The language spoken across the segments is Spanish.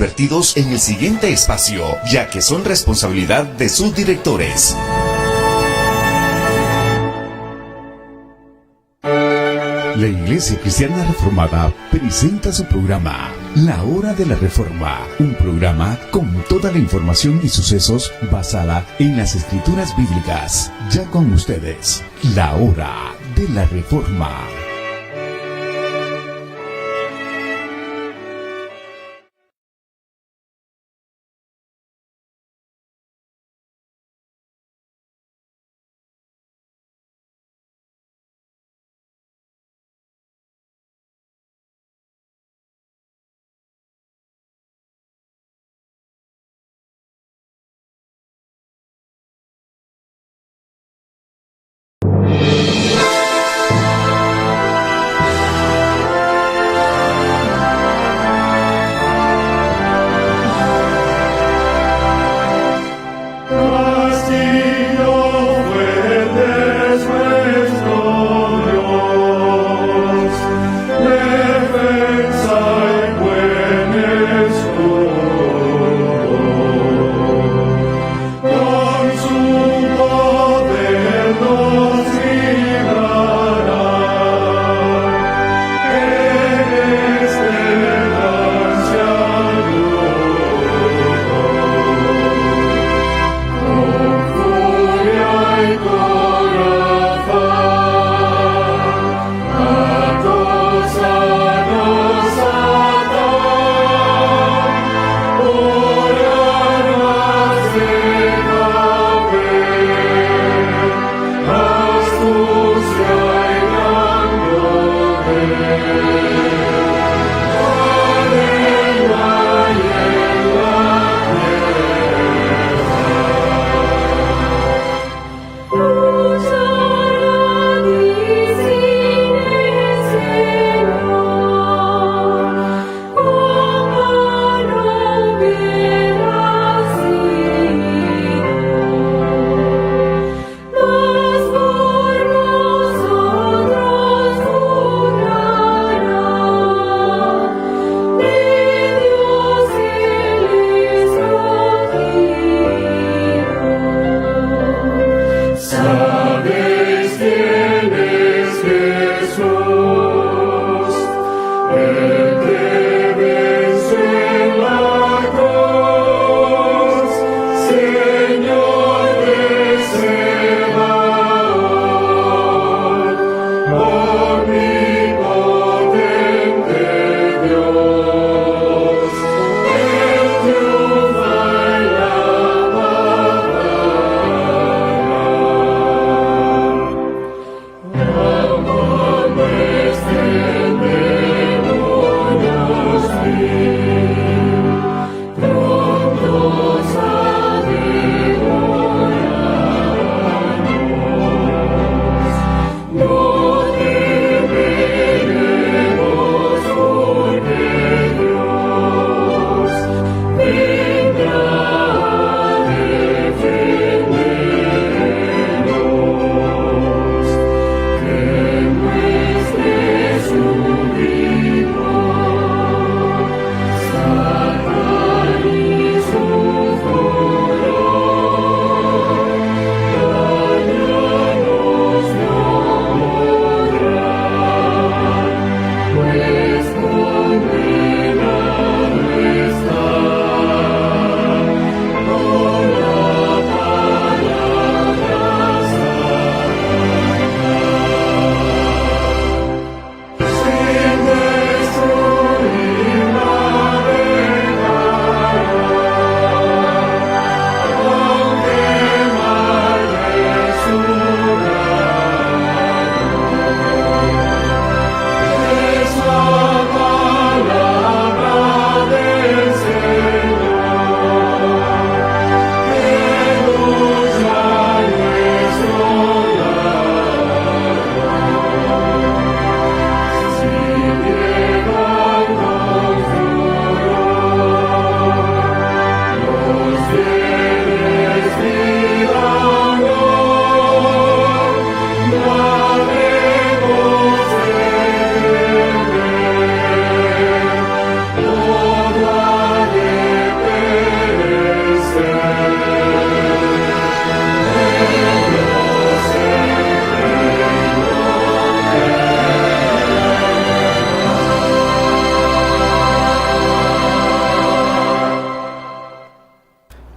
vertidos en el siguiente espacio, ya que son responsabilidad de sus directores. La Iglesia Cristiana Reformada presenta su programa La Hora de la Reforma, un programa con toda la información y sucesos basada en las Escrituras Bíblicas. Ya con ustedes, La Hora de la Reforma.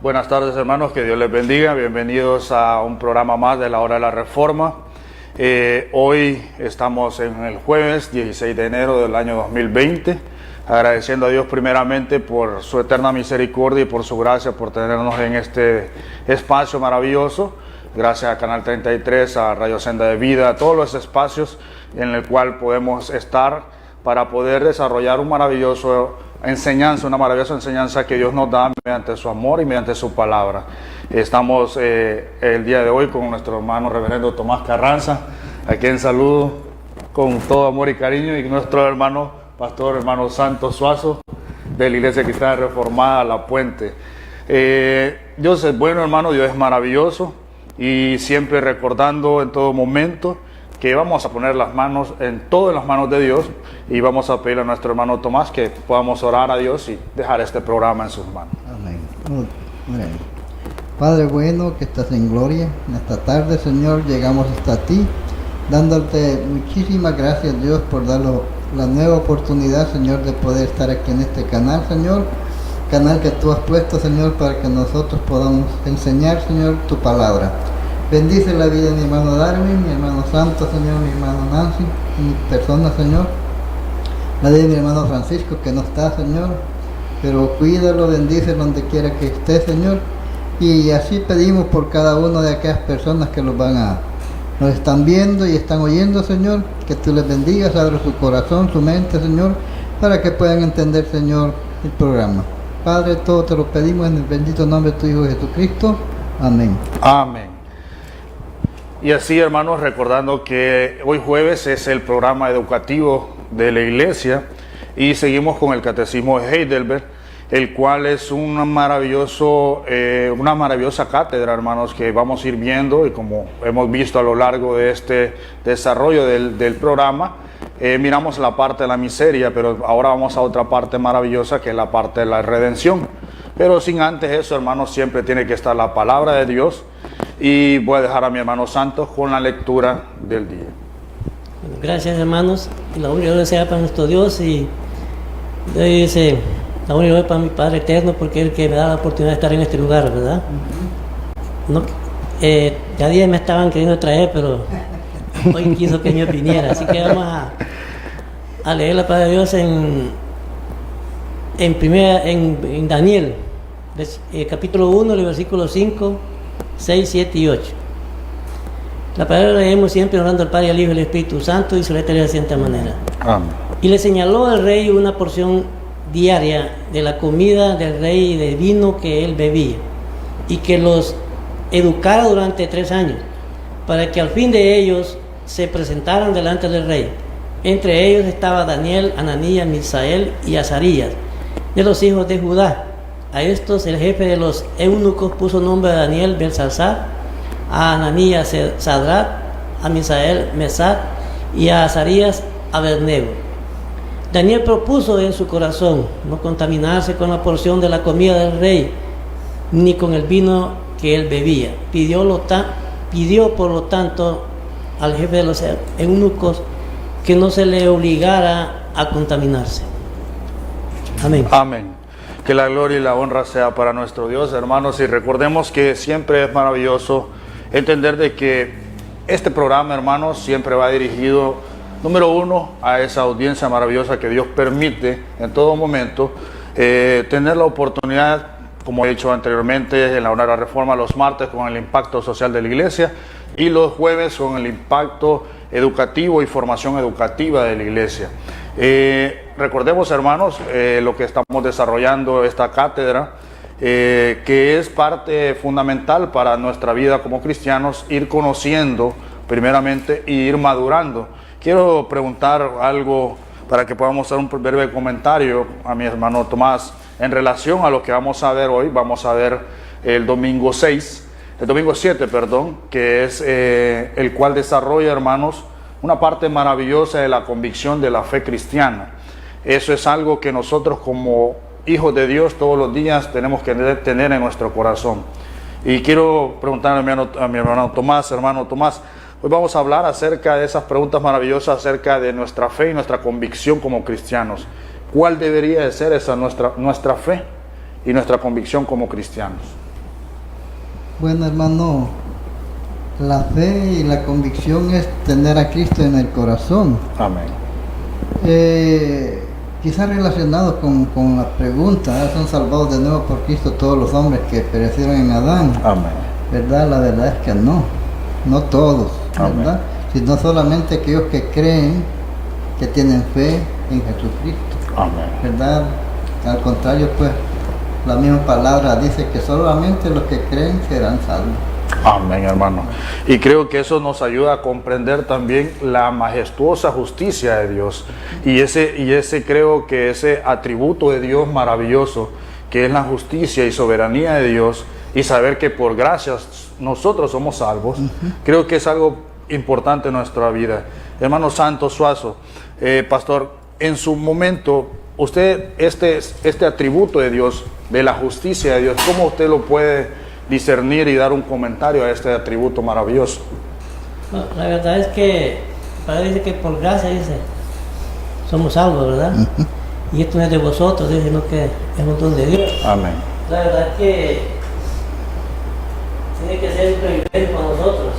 Buenas tardes, hermanos, que Dios les bendiga. Bienvenidos a un programa más de la Hora de la Reforma. Hoy estamos en el jueves 16 de enero del año 2020, agradeciendo a Dios primeramente por su eterna misericordia y por su gracia, por tenernos en este espacio maravilloso. Gracias a Canal 33, a Radio Senda de Vida, a todos los espacios en el cual podemos estar para poder desarrollar una maravillosa enseñanza que Dios nos da mediante su amor y mediante su palabra. Estamos el día de hoy con nuestro hermano reverendo Tomás Carranza, a quien saludo con todo amor y cariño, y nuestro hermano pastor, hermano Santos Suazo, de la Iglesia Cristiana Reformada La Puente. Dios es bueno, hermano, Dios es maravilloso, y siempre recordando en todo momento que vamos a poner las manos en las manos de Dios, y vamos a pedirle a nuestro hermano Tomás que podamos orar a Dios y dejar este programa en sus manos. Amén. Padre bueno, que estás en gloria, en esta tarde, Señor, llegamos hasta ti, dándote muchísimas gracias, Dios, por darnos la nueva oportunidad, Señor, de poder estar aquí en este canal, Señor, canal que tú has puesto, Señor, para que nosotros podamos enseñar, Señor, tu palabra. Bendice la vida de mi hermano Darwin, mi hermano Santo, Señor, mi hermano Nancy, mi persona, Señor. La de mi hermano Francisco, que no está, Señor, pero cuídalo, bendice donde quiera que esté, Señor. Y así pedimos por cada una de aquellas personas que nos están viendo y están oyendo, Señor, que tú les bendigas, abre su corazón, su mente, Señor, para que puedan entender, Señor, el programa. Padre, todo te lo pedimos en el bendito nombre de tu Hijo Jesucristo. Amén. Amén. Y así, hermanos, recordando que hoy jueves es el programa educativo de la iglesia y seguimos con el Catecismo de Heidelberg, el cual es una maravillosa cátedra, hermanos, que vamos a ir viendo, y como hemos visto a lo largo de este desarrollo del programa, miramos la parte de la miseria, pero ahora vamos a otra parte maravillosa, que es la parte de la redención. Pero sin antes eso, hermanos, siempre tiene que estar la palabra de Dios, y voy a dejar a mi hermano Santos con la lectura del día. Bueno, gracias, hermanos, y la gloria sea para nuestro Dios, y dice la gloria para mi Padre eterno, porque es el que me da la oportunidad de estar en este lugar, ¿verdad? No, ya días me estaban queriendo traer, pero hoy quiso que yo viniera, así que vamos a leer la palabra de Dios en Daniel, capítulo 1, el versículo 5, 6, 7 y 8. La palabra la leemos siempre orando al Padre, al Hijo y al Espíritu Santo, y se lee de la siguiente manera. Amén. Y le señaló al rey una porción diaria de la comida del rey y del vino que él bebía, y que los educara durante 3 años, para que al fin de ellos se presentaran delante del rey. Entre ellos estaba Daniel, Ananías, Misael y Azarías, de los hijos de Judá. A estos el jefe de los eunucos puso nombre a Daniel Belsasar, a Ananías Sadrach, a Misael Mesac y a Azarías Abednego. Daniel propuso en su corazón no contaminarse con la porción de la comida del rey, ni con el vino que él bebía. Pidió por lo tanto al jefe de los eunucos que no se le obligara a contaminarse. Amén. Amén. Que la gloria y la honra sea para nuestro Dios, hermanos, y recordemos que siempre es maravilloso entender de que este programa, hermanos, siempre va dirigido, número uno, a esa audiencia maravillosa que Dios permite en todo momento tener la oportunidad, como he dicho anteriormente, en la hora de la reforma, los martes con el impacto social de la iglesia, y los jueves con el impacto educativo y formación educativa de la iglesia. Recordemos, hermanos, lo que estamos desarrollando esta cátedra, que es parte fundamental para nuestra vida como cristianos, ir conociendo primeramente y ir madurando. Quiero preguntar algo para que podamos hacer un breve comentario a mi hermano Tomás en relación a lo que vamos a ver hoy. Vamos a ver el domingo 7, que es el cual desarrolla, hermanos, una parte maravillosa de la convicción de la fe cristiana. Eso es algo que nosotros como hijos de Dios todos los días tenemos que tener en nuestro corazón. Y quiero preguntar a mi hermano Tomás, hoy vamos a hablar acerca de esas preguntas maravillosas acerca de nuestra fe y nuestra convicción como cristianos. ¿Cuál debería de ser esa nuestra fe y nuestra convicción como cristianos? Bueno, hermano, la fe y la convicción es tener a Cristo en el corazón. Amén. Quizás relacionado con la pregunta, ¿son salvados de nuevo por Cristo todos los hombres que perecieron en Adán? Amén. ¿Verdad? La verdad es que no todos, ¿verdad? Sino solamente aquellos que creen, que tienen fe en Jesucristo. Amén. ¿Verdad? Al contrario, pues, la misma palabra dice que solamente los que creen serán salvos. Amén, hermano. Y creo que eso nos ayuda a comprender también la majestuosa justicia de Dios. Y ese creo que ese atributo de Dios maravilloso, que es la justicia y soberanía de Dios, y saber que por gracias nosotros somos salvos, creo que es algo importante en nuestra vida. Hermano Santos Suazo, pastor, en su momento, usted, este atributo de Dios, de la justicia de Dios, ¿cómo usted lo puede discernir y dar un comentario a este atributo maravilloso? No, la verdad es que dice que por gracia, dice, somos salvos, ¿verdad? Y esto no es de vosotros, dice, sino que es un don de Dios. Amén. La verdad es que tiene que ser un privilegio para nosotros,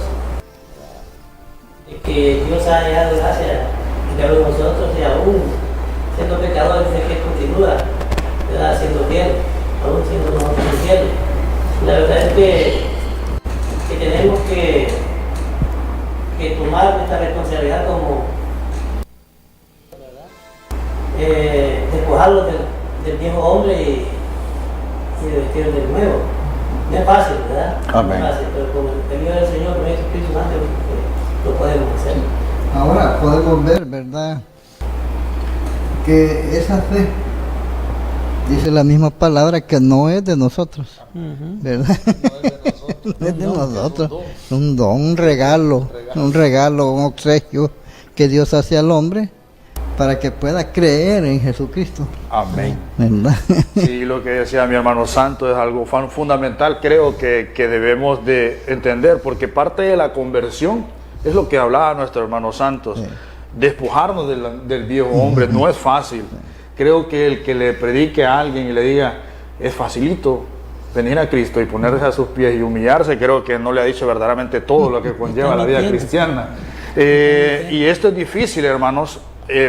de que Dios haya dado gracia en cada uno de nosotros, y aún siendo pecadores, dice que continúa, ¿verdad?, siendo fiel, aún siendo nosotros infieles. La verdad es que tenemos que tomar esta responsabilidad como, ¿verdad?, despojarlos del viejo hombre y de vestir del nuevo. No es fácil, ¿verdad? Amén. No es fácil, pero con el ayuda del Señor, con Jesucristo Santo, lo podemos hacer. Ahora podemos ver, ¿verdad?, que esa fe, dice la misma palabra, que no es de nosotros, ¿verdad? No es de nosotros, un don, un regalo, un obsequio que Dios hace al hombre para que pueda creer en Jesucristo. Amén. ¿Verdad? Sí, lo que decía mi hermano Santo es algo fundamental, creo que debemos de entender, porque parte de la conversión es lo que hablaba nuestro hermano Santos. Sí. Despojarnos del viejo hombre no es fácil. Creo que el que le predique a alguien y le diga, es facilito venir a Cristo y ponerse a sus pies y humillarse, creo que no le ha dicho verdaderamente todo lo que conlleva la vida cristiana. Y esto es difícil, hermanos,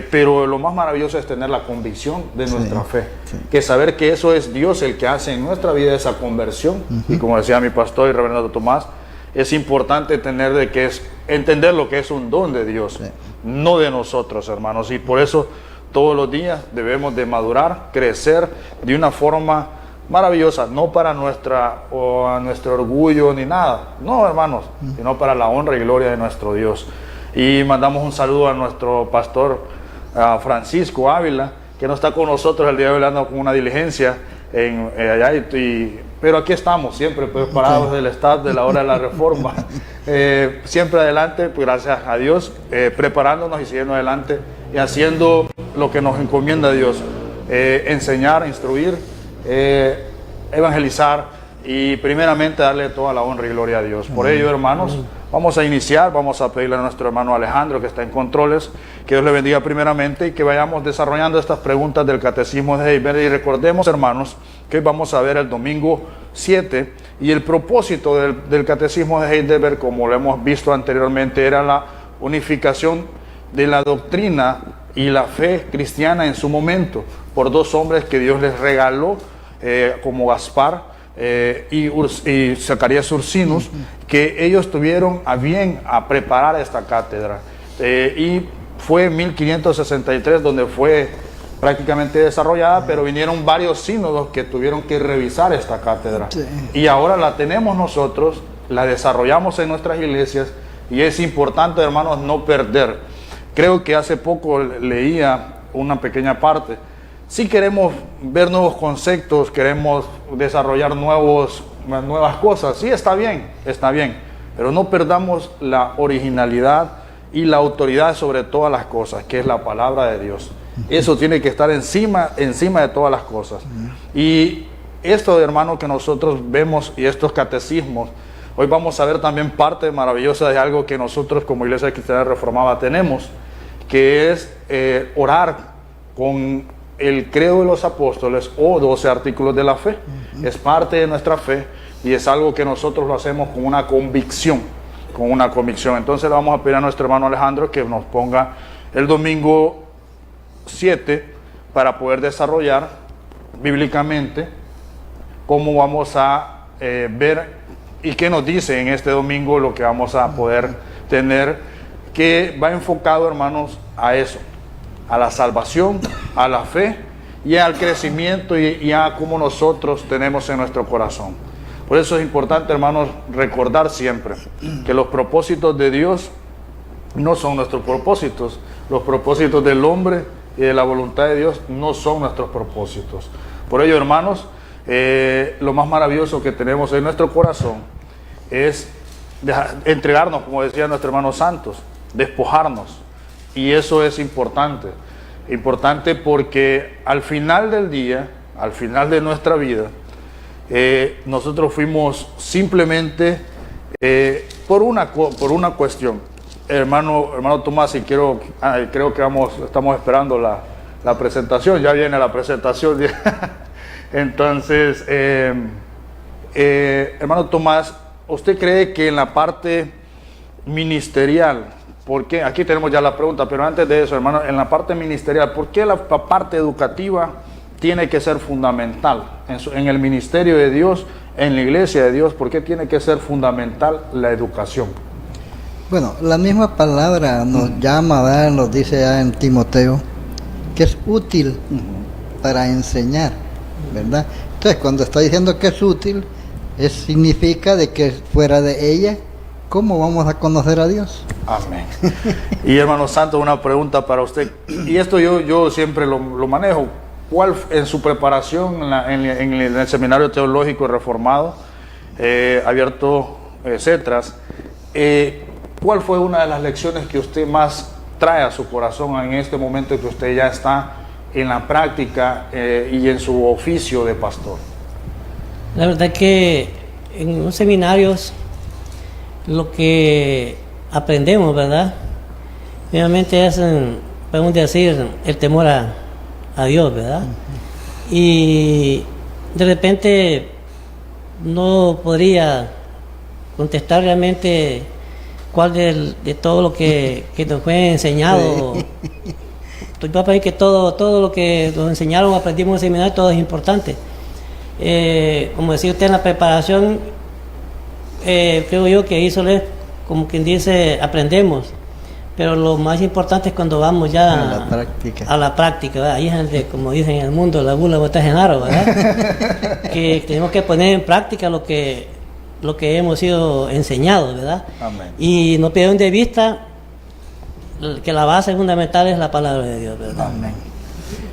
pero lo más maravilloso es tener la convicción de nuestra fe, que saber que eso es Dios el que hace en nuestra vida esa conversión. Y como decía mi pastor y reverendo Tomás, es importante entender lo que es un don de Dios, no de nosotros, hermanos, y por eso todos los días debemos de madurar, crecer de una forma maravillosa, no para nuestro orgullo ni nada, no, hermanos, sino para la honra y gloria de nuestro Dios. Y mandamos un saludo a nuestro pastor Francisco Ávila, que no está con nosotros el día de hoy, hablando con una diligencia allá, pero aquí estamos siempre preparados del staff de la hora de la reforma, siempre adelante, pues gracias a Dios, preparándonos y siguiendo adelante y haciendo lo que nos encomienda Dios, enseñar, instruir, evangelizar y primeramente darle toda la honra y gloria a Dios. Por ello, hermanos, vamos a iniciar, vamos a pedirle a nuestro hermano Alejandro, que está en controles, que Dios le bendiga primeramente y que vayamos desarrollando estas preguntas del Catecismo de Heidelberg. Y recordemos, hermanos, que hoy vamos a ver el domingo 7 y el propósito del Catecismo de Heidelberg, como lo hemos visto anteriormente, era la unificación de la doctrina y la fe cristiana en su momento por dos hombres que Dios les regaló, como Gaspar y Zacarías Ursinus, que ellos tuvieron a bien a preparar esta cátedra, y fue en 1563 donde fue prácticamente desarrollada, pero vinieron varios sínodos que tuvieron que revisar esta cátedra, y ahora la tenemos nosotros, la desarrollamos en nuestras iglesias, y es importante, hermanos, no perder. Creo que hace poco leía una pequeña parte. Si queremos ver nuevos conceptos, queremos desarrollar nuevas cosas, sí, está bien, pero no perdamos la originalidad y la autoridad sobre todas las cosas, que es la palabra de Dios. Eso tiene que estar encima de todas las cosas. Y esto, hermano, que nosotros vemos y estos catecismos, hoy vamos a ver también parte maravillosa de algo que nosotros como Iglesia Cristiana Reformada tenemos, que es orar con el credo de los apóstoles o 12 artículos de la fe. Es parte de nuestra fe, y es algo que nosotros lo hacemos con una convicción, Entonces le vamos a pedir a nuestro hermano Alejandro que nos ponga el domingo 7 para poder desarrollar bíblicamente cómo vamos a ver y qué nos dice en este domingo lo que vamos a poder tener, que va enfocado, hermanos, a eso, a la salvación, a la fe y al crecimiento y a cómo nosotros tenemos en nuestro corazón. Por eso es importante, hermanos, recordar siempre que los propósitos de Dios no son nuestros propósitos. Los propósitos del hombre y de la voluntad de Dios no son nuestros propósitos. Por ello, hermanos, lo más maravilloso que tenemos en nuestro corazón es entregarnos, como decía nuestro hermano Santos, despojarnos. Y eso es importante. Importante porque al final del día, al final de nuestra vida, nosotros fuimos simplemente por una cuestión. Hermano Tomás, y creo que estamos esperando la presentación, ya viene la presentación. Entonces, hermano Tomás, ¿usted cree que en la parte ministerial, porque aquí tenemos ya la pregunta, pero antes de eso, hermano, en la parte ministerial, ¿por qué la parte educativa tiene que ser fundamental en el ministerio de Dios, en la iglesia de Dios? ¿Por qué tiene que ser fundamental la educación? Bueno, la misma palabra nos llama, ¿verdad? Nos dice ya en Timoteo que es útil para enseñar, ¿verdad? Entonces, cuando está diciendo que es útil, significa de que fuera de ella, ¿cómo vamos a conocer a Dios? Amén. Y hermano Santos, una pregunta para usted, y esto yo siempre lo manejo. ¿Cuál en su preparación en el Seminario Teológico Reformado, abierto CETRAS, cuál fue una de las lecciones que usted más trae a su corazón en este momento que usted ya está en la práctica y en su oficio de pastor? La verdad que en los seminarios lo que aprendemos, ¿verdad? Realmente es, podemos decir, el temor a Dios, ¿verdad? Y de repente no podría contestar realmente cuál de todo lo que nos fue enseñado. Estoy para pedir que todo lo que nos enseñaron, aprendimos en el seminario, todo es importante. Como decía usted en la preparación, creo yo que como quien dice, aprendemos. Pero lo más importante es cuando vamos ya a la práctica, ¿verdad? Ahí es donde, como dicen en el mundo, la bula bota Genaro, ¿verdad? Que tenemos que poner en práctica lo que hemos sido enseñados, ¿verdad? Amén. Y no pierdan de vista que la base fundamental es la palabra de Dios, ¿verdad? Amén.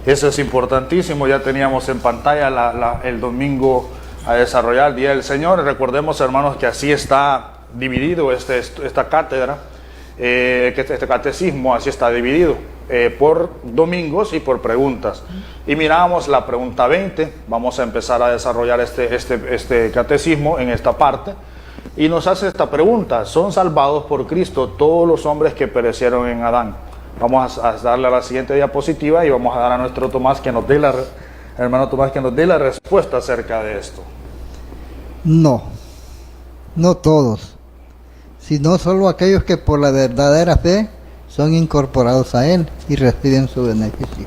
Eso es importantísimo. Ya teníamos en pantalla el domingo a desarrollar el Día del Señor. Recordemos, hermanos, que así está dividido esta cátedra. Este catecismo así está dividido por domingos y por preguntas, y miramos la pregunta 20. Vamos a empezar a desarrollar este catecismo en esta parte, y nos hace esta pregunta: ¿son salvados por Cristo todos los hombres que perecieron en Adán? Vamos a darle a la siguiente diapositiva y vamos a dar a nuestro Tomás que nos dé hermano Tomás que nos dé la respuesta acerca de esto. No todos, sino solo aquellos que por la verdadera fe son incorporados a Él y reciben su beneficio.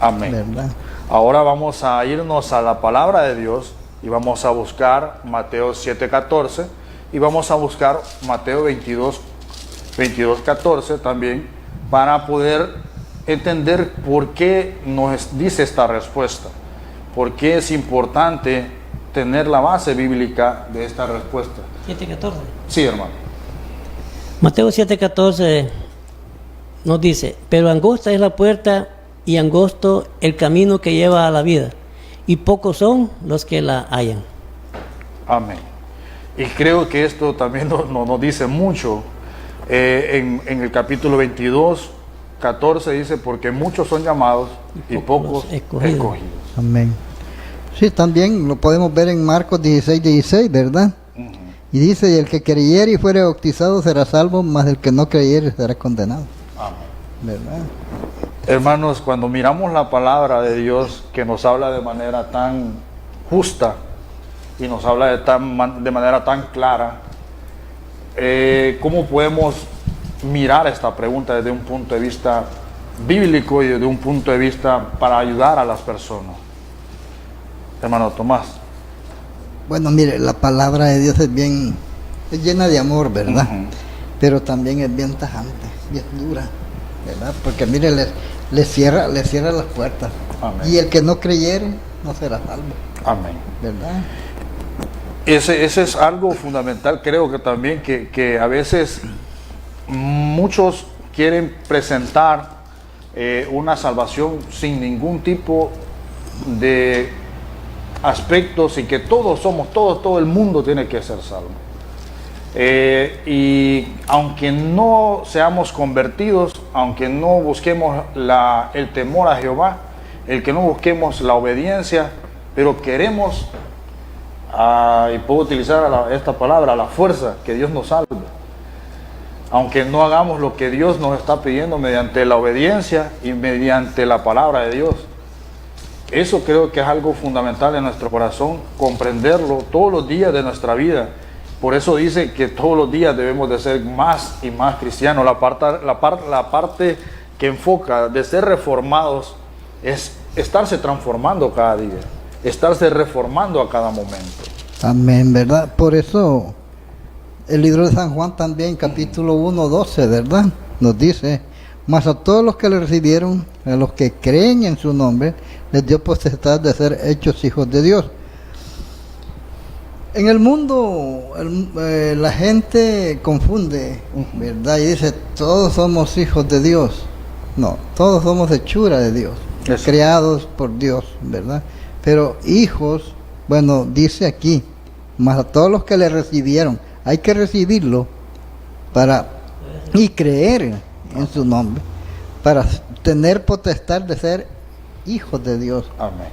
Amén. ¿Verdad? Ahora vamos a irnos a la palabra de Dios y vamos a buscar Mateo 7:14 y vamos a buscar Mateo 22:14 también, para poder entender por qué nos dice esta respuesta, por qué es importante tener la base bíblica de esta respuesta. 7:14. Sí, hermano. Mateo 7:14 nos dice: pero angosta es la puerta y angosto el camino que lleva a la vida, y pocos son los que la hallan. Amén. Y creo que esto también nos dice mucho. En el capítulo 22:14 dice: porque muchos son llamados y pocos escogidos. Amén. Sí, también lo podemos ver en Marcos 16:16, ¿verdad? Y dice: y el que creyere y fuere bautizado será salvo, mas el que no creyere será condenado. Amén. ¿Verdad? Hermanos, cuando miramos la palabra de Dios, que nos habla de manera tan justa y nos habla de manera tan clara, ¿cómo podemos mirar esta pregunta desde un punto de vista bíblico y desde un punto de vista para ayudar a las personas? Hermano Tomás. Bueno, mire, la palabra de Dios es llena de amor, ¿verdad? Pero también es bien tajante, bien dura, ¿verdad? Porque mire, le cierra las puertas. Amén. Y el que no creyere no será salvo. Amén. ¿Verdad? Ese es algo fundamental, creo que también, que a veces muchos quieren presentar una salvación sin ningún tipo de aspectos, y que todo el mundo tiene que ser salvo. Y aunque no seamos convertidos, aunque no busquemos el temor a Jehová, el que no busquemos la obediencia, pero queremos, y puedo utilizar esta palabra, la fuerza, que Dios nos salve. Aunque no hagamos lo que Dios nos está pidiendo mediante la obediencia y mediante la palabra de Dios. Eso creo que es algo fundamental en nuestro corazón, comprenderlo todos los días de nuestra vida. Por eso dice que todos los días debemos de ser más y más cristianos. La parte que enfoca de ser reformados es estarse transformando cada día, estarse reformando a cada momento. Amén, ¿verdad? Por eso el libro de San Juan también, capítulo 1:12, ¿verdad? Nos dice: mas a todos los que le recibieron, a los que creen en su nombre, les dio potestad de ser hechos hijos de Dios. En el mundo la gente confunde, ¿verdad? Y dice, todos somos hijos de Dios. No, todos somos hechura de Dios, creados por Dios, ¿verdad? Pero hijos, bueno, dice aquí, mas a todos los que le recibieron, hay que recibirlo y creer en su nombre, para tener potestad de ser hijos de Dios. Amén.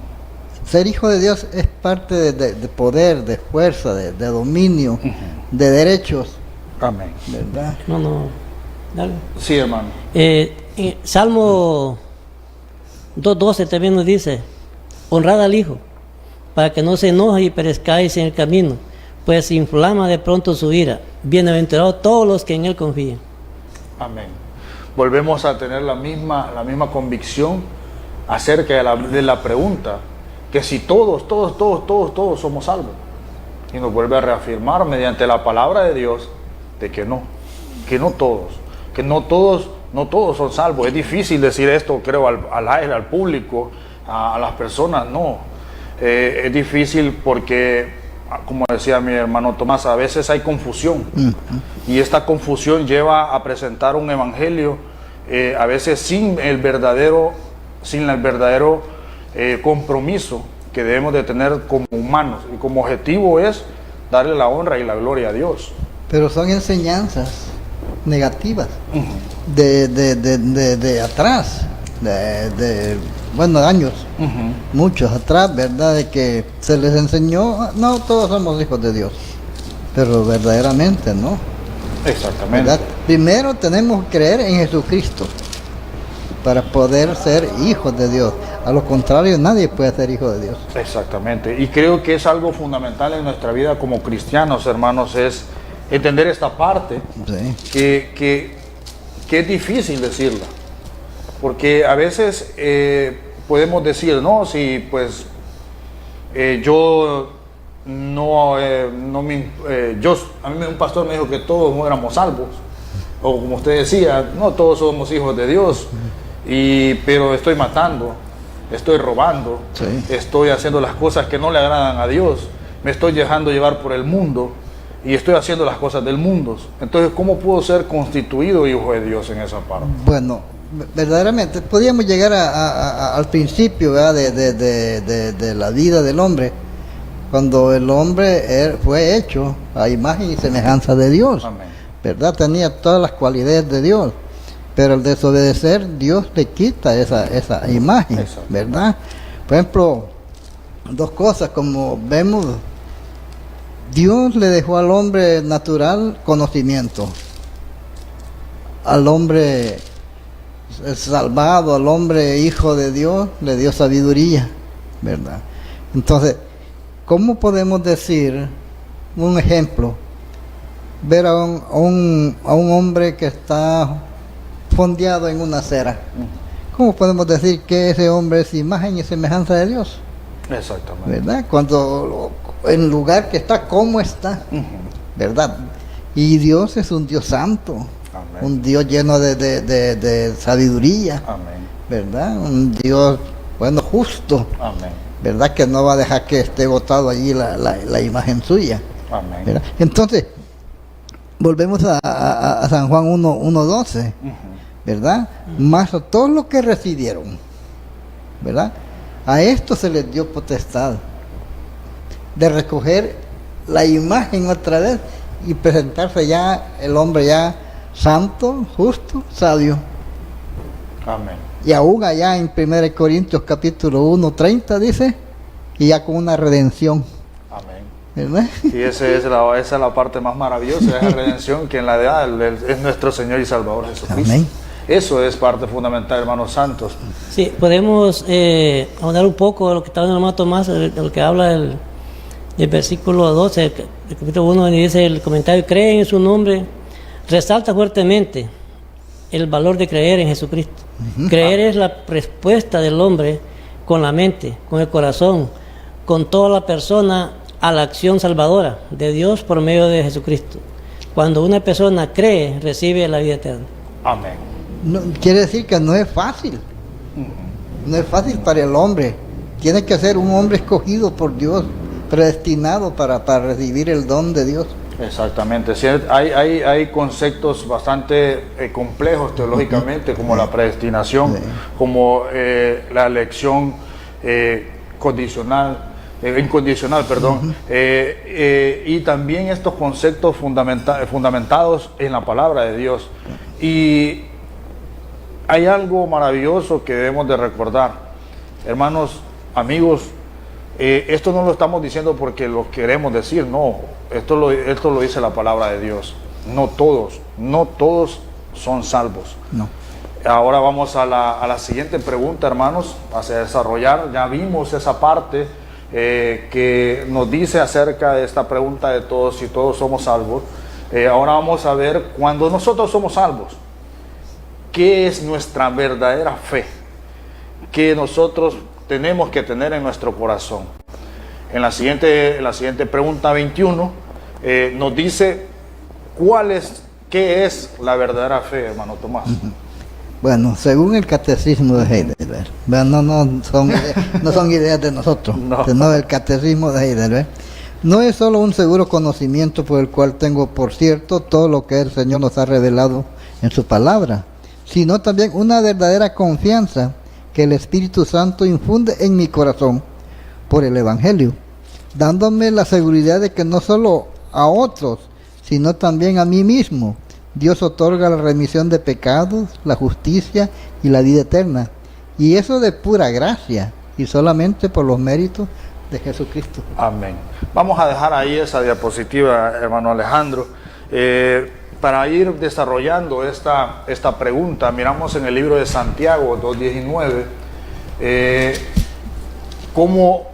Ser hijo de Dios es parte de poder, de fuerza, de dominio, de derechos. Amén. ¿Verdad? No. Dale. Sí, hermano. Salmo 2:12 también nos dice: honrad al Hijo, para que no se enoje y perezcáis en el camino, pues inflama de pronto su ira. Bienaventurados todos los que en Él confían. Amén. Volvemos a tener la misma convicción acerca de la pregunta, que si todos somos salvos. Y nos vuelve a reafirmar mediante la palabra de Dios de que no todos son salvos. Es difícil decir esto, creo, al aire, al público, a las personas, no. Es difícil porque, como decía mi hermano Tomás, a veces hay confusión. Y esta confusión lleva a presentar un evangelio a veces sin el verdadero compromiso que debemos de tener como humanos, y como objetivo es darle la honra y la gloria a Dios. Pero son enseñanzas negativas de atrás, bueno, años, muchos atrás, ¿verdad? De que se les enseñó, no, todos somos hijos de Dios, pero verdaderamente no. Exactamente. ¿Verdad? Primero tenemos que creer en Jesucristo para poder ser hijos de Dios. A lo contrario, nadie puede ser hijo de Dios. Exactamente. Y creo que es algo fundamental en nuestra vida como cristianos, hermanos, es entender esta parte, que es difícil decirla. Porque a veces podemos decir, no, si pues a mí un pastor me dijo que todos no éramos salvos, o como usted decía, no todos somos hijos de Dios, pero estoy matando, estoy robando, estoy haciendo las cosas que no le agradan a Dios, me estoy dejando llevar por el mundo y estoy haciendo las cosas del mundo. Entonces, ¿cómo puedo ser constituido hijo de Dios en esa parte? Bueno, verdaderamente podríamos llegar al principio, ¿verdad? de la vida del hombre, cuando el hombre fue hecho a imagen y semejanza de Dios. Amén. ¿Verdad? Tenía todas las cualidades de Dios, pero al desobedecer, Dios le quita esa imagen. Exacto. ¿Verdad? Por ejemplo, dos cosas, como vemos, Dios le dejó al hombre natural conocimiento, al hombre salvado, al hombre hijo de Dios, le dio sabiduría, ¿verdad? Entonces, ¿cómo podemos decir, un ejemplo, ver a un hombre que está fondeado en una acera? ¿Cómo podemos decir que ese hombre es imagen y semejanza de Dios? Exactamente. ¿Verdad? Cuando en lugar que está, ¿cómo está? ¿Verdad? Y Dios es un Dios santo, Amén. un Dios lleno de sabiduría, Amén. ¿verdad? Un Dios, bueno, justo, Amén. ¿verdad? Que no va a dejar que esté botado allí la imagen suya. Amén. ¿Verdad? Entonces, volvemos a San Juan 1:12, ¿verdad? Más a todos los que recibieron, ¿verdad? A esto se les dio potestad de recoger la imagen otra vez y presentarse ya el hombre ya santo, justo, sabio. Amén. Y aún allá en 1 Corintios capítulo 1:30 dice, y ya con una redención, Amén. ¿verdad? Y esa es la parte más maravillosa, esa redención que en la edad es nuestro Señor y Salvador Jesucristo. Amén. Eso es parte fundamental, hermanos santos. Sí, podemos ahondar un poco de lo que está hablando el hermano Tomás, de lo que habla el versículo 12, el capítulo 1, donde dice el comentario: cree en su nombre, resalta fuertemente el valor de creer en Jesucristo. Creer es la respuesta del hombre con la mente, con el corazón, con toda la persona a la acción salvadora de Dios por medio de Jesucristo. Cuando una persona cree, recibe la vida eterna. Amén. No, quiere decir que no es fácil. No es fácil para el hombre. Tiene que ser un hombre escogido por Dios, predestinado para recibir el don de Dios. Exactamente. Sí, hay conceptos bastante complejos teológicamente, como la predestinación, como la elección incondicional, perdón, y también estos conceptos fundamentados en la palabra de Dios. Y hay algo maravilloso que debemos de recordar, hermanos, amigos. Esto no lo estamos diciendo porque lo queremos decir, no, esto lo dice la palabra de Dios. No todos son salvos. No. Ahora vamos a la siguiente pregunta, hermanos, a desarrollar. Ya vimos esa parte que nos dice acerca de esta pregunta de todos, si todos somos salvos. Ahora vamos a ver, cuando nosotros somos salvos, ¿qué es nuestra verdadera fe? Que nosotros tenemos que tener en nuestro corazón. En la siguiente pregunta 21 nos dice qué es la verdadera fe, hermano Tomás. Bueno, según el catecismo de Heidelberg, no son ideas de nosotros, sino del catecismo de Heidelberg, no es solo un seguro conocimiento por el cual tengo por cierto todo lo que el Señor nos ha revelado en su palabra, sino también una verdadera confianza que el Espíritu Santo infunde en mi corazón por el Evangelio, dándome la seguridad de que no solo a otros, sino también a mí mismo, Dios otorga la remisión de pecados, la justicia y la vida eterna, y eso de pura gracia y solamente por los méritos de Jesucristo. Amén. Vamos a dejar ahí esa diapositiva, hermano Alejandro, para ir desarrollando esta pregunta. Miramos en el libro de Santiago 2:19,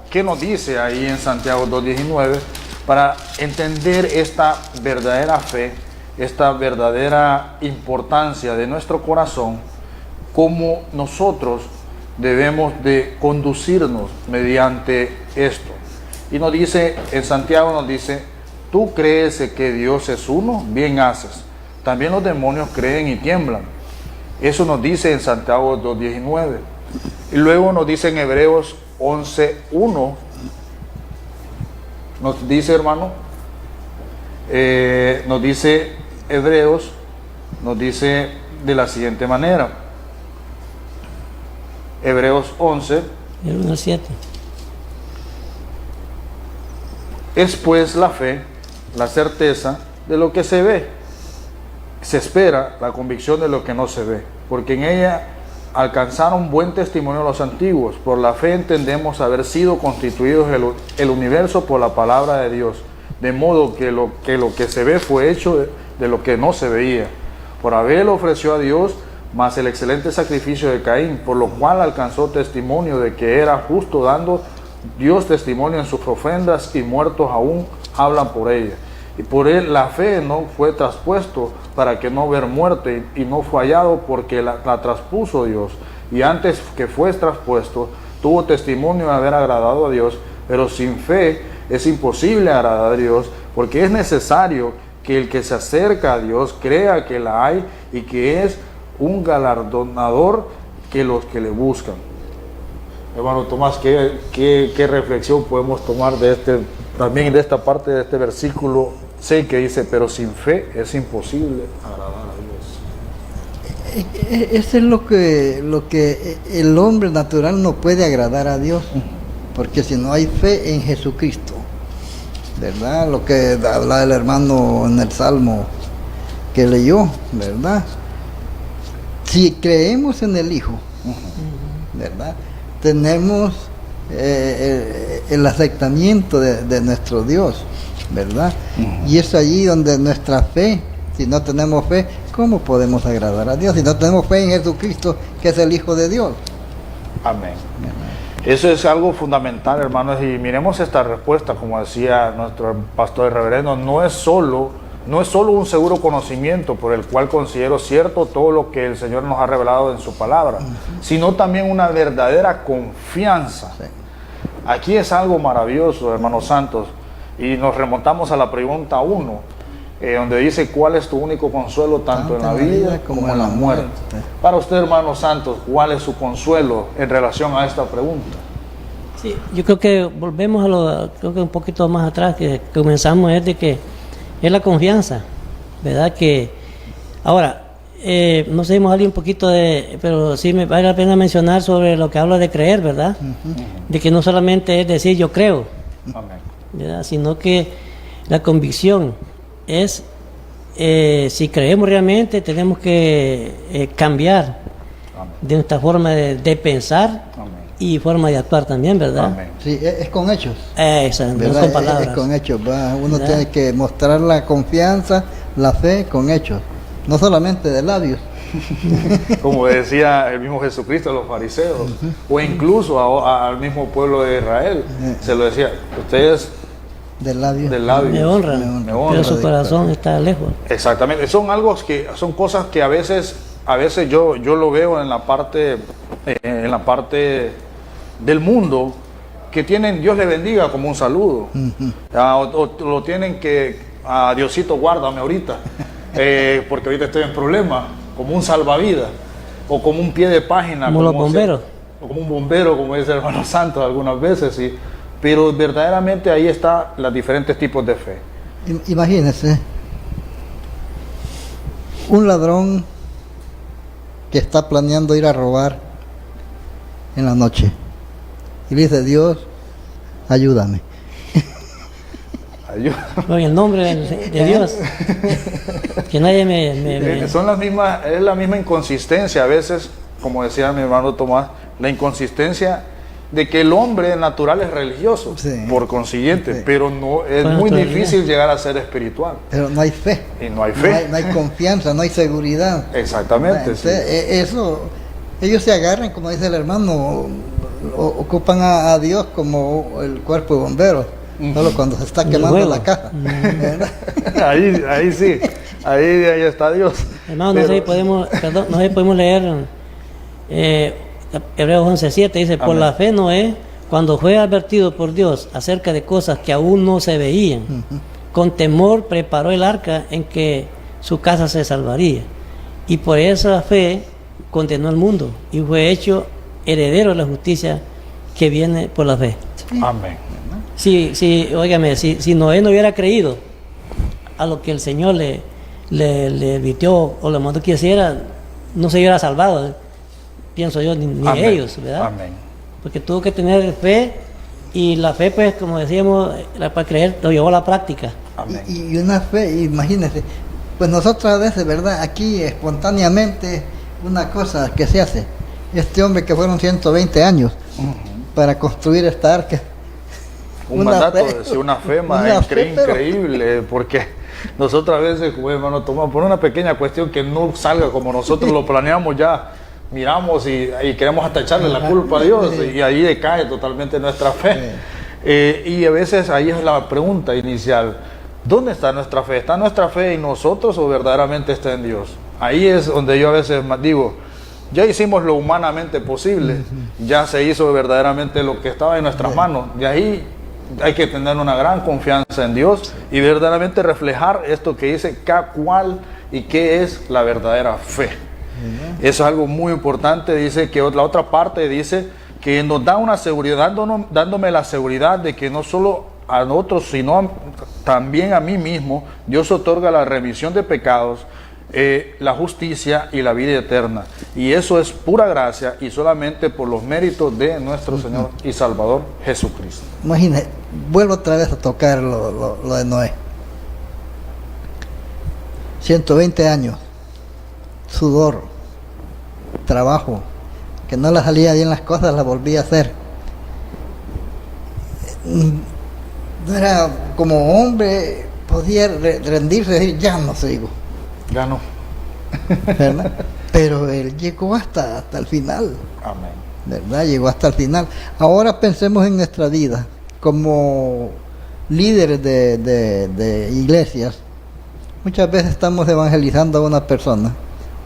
¿qué nos dice ahí en Santiago 2:19? Para entender esta verdadera fe, esta verdadera importancia de nuestro corazón, cómo nosotros debemos de conducirnos mediante esto. Y nos dice, en Santiago nos dice: tú crees que Dios es uno, bien haces. También los demonios creen y tiemblan. Eso nos dice en Santiago 2:19. Y luego nos dice en Hebreos 11:1. Nos dice, hermano, nos dice Hebreos, nos dice de la siguiente manera. Hebreos 11. El 1 al 7. Es pues la fe, la certeza de lo que se ve. Se espera la convicción de lo que no se ve, porque en ella alcanzaron buen testimonio los antiguos. Por la fe entendemos haber sido constituidos el universo por la palabra de Dios, de modo que lo que se ve fue hecho de lo que no se veía. Por Abel ofreció a Dios más el excelente sacrificio de Caín, por lo cual alcanzó testimonio de que era justo, dando Dios testimonio en sus ofrendas y muertos aún hablan por ella. Y por él la fe no fue traspuesto para que no ver muerte y no fue hallado porque la traspuso Dios. Y antes que fue traspuesto, tuvo testimonio de haber agradado a Dios, pero sin fe es imposible agradar a Dios, porque es necesario que el que se acerca a Dios crea que la hay y que es un galardonador que los que le buscan. Hermano Tomás, ¿qué reflexión podemos tomar también de esta parte de este versículo 6 que dice, pero sin fe es imposible agradar a Dios? Eso es lo que el hombre natural no puede agradar a Dios, porque si no hay fe en Jesucristo, ¿verdad? Lo que habla el hermano en el Salmo que leyó, ¿verdad? Si creemos en el Hijo, ¿verdad? Tenemos el aceptamiento de nuestro Dios, ¿verdad? Y es allí donde nuestra fe, si no tenemos fe, ¿cómo podemos agradar a Dios? Si no tenemos fe en Jesucristo, que es el Hijo de Dios. Amén. Eso es algo fundamental, hermanos, y miremos esta respuesta, como decía nuestro pastor reverendo, no es solo un seguro conocimiento por el cual considero cierto todo lo que el Señor nos ha revelado en su palabra, sino también una verdadera confianza. Sí. Aquí es algo maravilloso, hermanos santos, y nos remontamos a la pregunta 1, donde dice, ¿cuál es tu único consuelo tanto en la vida como en la muerte? Para usted, hermanos santos, ¿cuál es su consuelo en relación a esta pregunta? Sí, yo creo que volvemos creo que un poquito más atrás, que comenzamos es de que es la confianza, ¿verdad? Que ahora, no sé, hemos hablado un poquito pero sí me vale la pena mencionar sobre lo que habla de creer, ¿verdad? De que no solamente es decir yo creo, ¿verdad? Sino que la convicción es, si creemos realmente, tenemos que cambiar de nuestra forma de pensar y forma de actuar también, ¿verdad? Amén. Sí, es con hechos. Exacto, no son palabras. Es con hechos, ¿verdad? Uno ¿verdad? tiene que mostrar la confianza, la fe con hechos, no solamente de labios. Como decía el mismo Jesucristo a los fariseos, o incluso al mismo pueblo de Israel, se lo decía, ustedes Del labio. Me honran, pero su corazón está lejos. Exactamente, son cosas que a veces yo lo veo en la parte del mundo, que tienen Dios le bendiga como un saludo, o lo tienen que Diosito guárdame ahorita, porque ahorita estoy en problema, como un salvavidas, o como un pie de página, como los bomberos, o como un bombero, como dice el hermano Santos algunas veces, sí. Pero verdaderamente ahí están los diferentes tipos de fe. Imagínense, un ladrón que está planeando ir a robar en la noche y le dice, Dios, ayúdame. Ayúdame. en el nombre de Dios, que nadie me... Es la misma inconsistencia a veces, como decía mi hermano Tomás, la inconsistencia de que el hombre natural es religioso, sí, por consiguiente, sí, pero no es muy difícil llegar a ser espiritual. Pero no hay fe. Y no hay fe. No hay confianza, no hay seguridad. Exactamente. Entonces, sí, eso, ellos se agarran, como dice el hermano, ocupan a Dios como el cuerpo de bomberos, solo cuando se está quemando la caja. ahí sí, ahí está Dios. Hermano, no sé si podemos leer Hebreos 11:7, dice, por la fe Noé, cuando fue advertido por Dios acerca de cosas que aún no se veían, con temor preparó el arca en que su casa se salvaría. Y por esa fe condenó al mundo y fue hecho heredero de la justicia que viene por la fe. Amén. Óigame, si Noé no hubiera creído a lo que el Señor le advirtió o le mandó que hiciera, no se hubiera salvado, pienso yo, ni ellos, ¿verdad? Amén. Porque tuvo que tener fe, y la fe, pues, como decíamos, para creer, lo llevó a la práctica. Amén. Y una fe, imagínense, pues nosotros a veces, ¿verdad? Aquí espontáneamente, una cosa que se hace, este hombre que fueron 120 años para construir esta arca. Una fe más increíble, porque nosotros a veces, como hermano Tomás, por una pequeña cuestión que no salga como nosotros lo planeamos ya, miramos y queremos hasta echarle la culpa a Dios, y ahí decae totalmente nuestra fe. Y a veces ahí es la pregunta inicial: ¿dónde está nuestra fe? ¿Está nuestra fe en nosotros o verdaderamente está en Dios? Ahí es donde yo a veces digo, ya hicimos lo humanamente posible, ya se hizo verdaderamente lo que estaba en nuestras manos, y ahí hay que tener una gran confianza en Dios y verdaderamente reflejar esto que dice cada cual y qué es la verdadera fe. Eso es algo muy importante. Dice que la otra parte dice que nos da una seguridad, dándome la seguridad de que no solo a nosotros, sino también a mí mismo, Dios otorga la remisión de pecados, la justicia y la vida eterna. Y eso es pura gracia y solamente por los méritos de nuestro Señor y Salvador Jesucristo. Imagínate, vuelvo otra vez a tocar lo de Noé. 120 años, sudor, trabajo, que no le salía bien las cosas, las volvía a hacer. No era como hombre, podía rendirse y decir, ya no sigo. Ya no. ¿Verdad? Pero él llegó hasta el final. Amén. ¿Verdad? Llegó hasta el final. Ahora pensemos en nuestra vida como líderes de iglesias. Muchas veces estamos evangelizando a una persona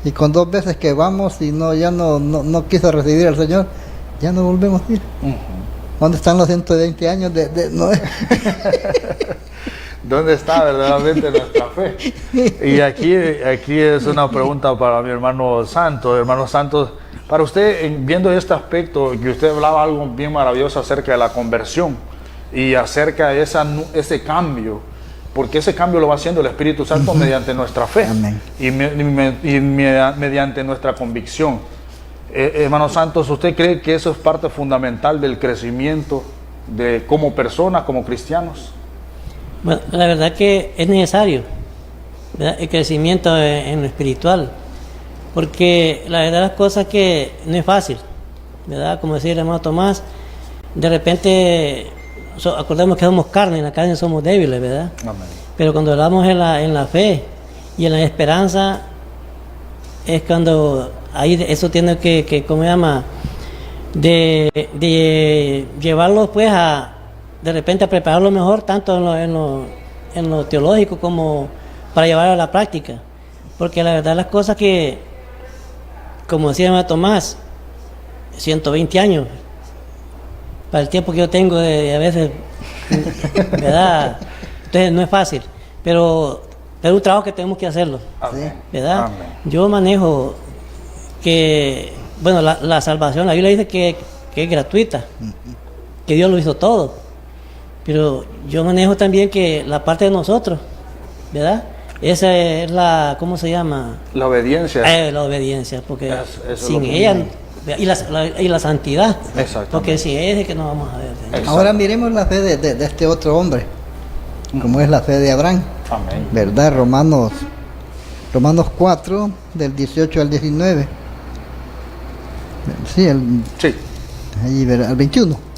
y con 2 veces que vamos y ya no quiso recibir al Señor, ya no volvemos a ir. ¿Dónde están los 120 años de Noé? ¿Dónde está verdaderamente nuestra fe? Y aquí es una pregunta para mi hermano Santos. Hermano Santos, para usted, viendo este aspecto, que usted hablaba algo bien maravilloso acerca de la conversión y acerca de ese cambio, porque ese cambio lo va haciendo el Espíritu Santo mediante nuestra fe. Amén. Y mediante nuestra convicción. Hermano Santos, ¿usted cree que eso es parte fundamental del crecimiento como personas, como cristianos? Bueno, la verdad que es necesario, ¿verdad?, el crecimiento en lo espiritual, porque la verdad las cosas que no es fácil, ¿verdad? Como decía el hermano Tomás, de repente acordemos que somos carne, en la carne somos débiles, ¿verdad? Amén. Pero cuando hablamos en la fe y en la esperanza, es cuando ahí eso tiene que ¿cómo se llama?, de llevarlos pues de repente a prepararlo mejor, tanto en lo teológico como para llevarlo a la práctica. Porque la verdad las cosas que, como decía Tomás, 120 años, para el tiempo que yo tengo de a veces, ¿verdad? Entonces no es fácil, pero es un trabajo que tenemos que hacerlo, ¿verdad? Amén. Yo manejo que, bueno, la salvación, la Biblia dice que es gratuita, que Dios lo hizo todo. Pero yo manejo también que la parte de nosotros, ¿verdad? Esa es la, ¿cómo se llama? La obediencia. La obediencia, porque Eso sin ella, y la santidad, Exactamente. porque sin ella es que no vamos a ver. Exacto. Ahora miremos la fe de este otro hombre, como es la fe de Abraham. Amén. ¿Verdad? Romanos 4, del 18 al 19. Sí, ahí, al 21.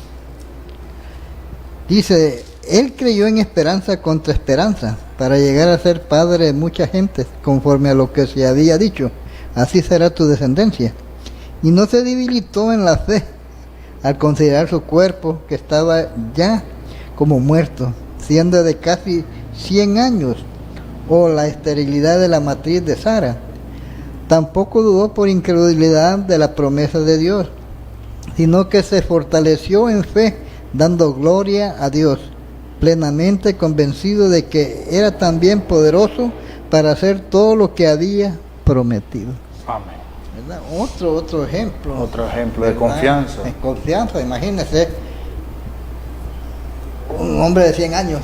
Dice, él creyó en esperanza contra esperanza, para llegar a ser padre de mucha gente, conforme a lo que se había dicho, así será tu descendencia. Y no se debilitó en la fe, al considerar su cuerpo, que estaba ya como muerto, siendo de casi 100 años, o la esterilidad de la matriz de Sara. Tampoco dudó por incredulidad de la promesa de Dios, sino que se fortaleció en fe, dando gloria a Dios, plenamente convencido de que era también poderoso para hacer todo lo que había prometido. Amén. ¿Verdad? Otro ejemplo. Otro ejemplo de ¿verdad? confianza. En confianza, imagínese, un hombre de 100 años,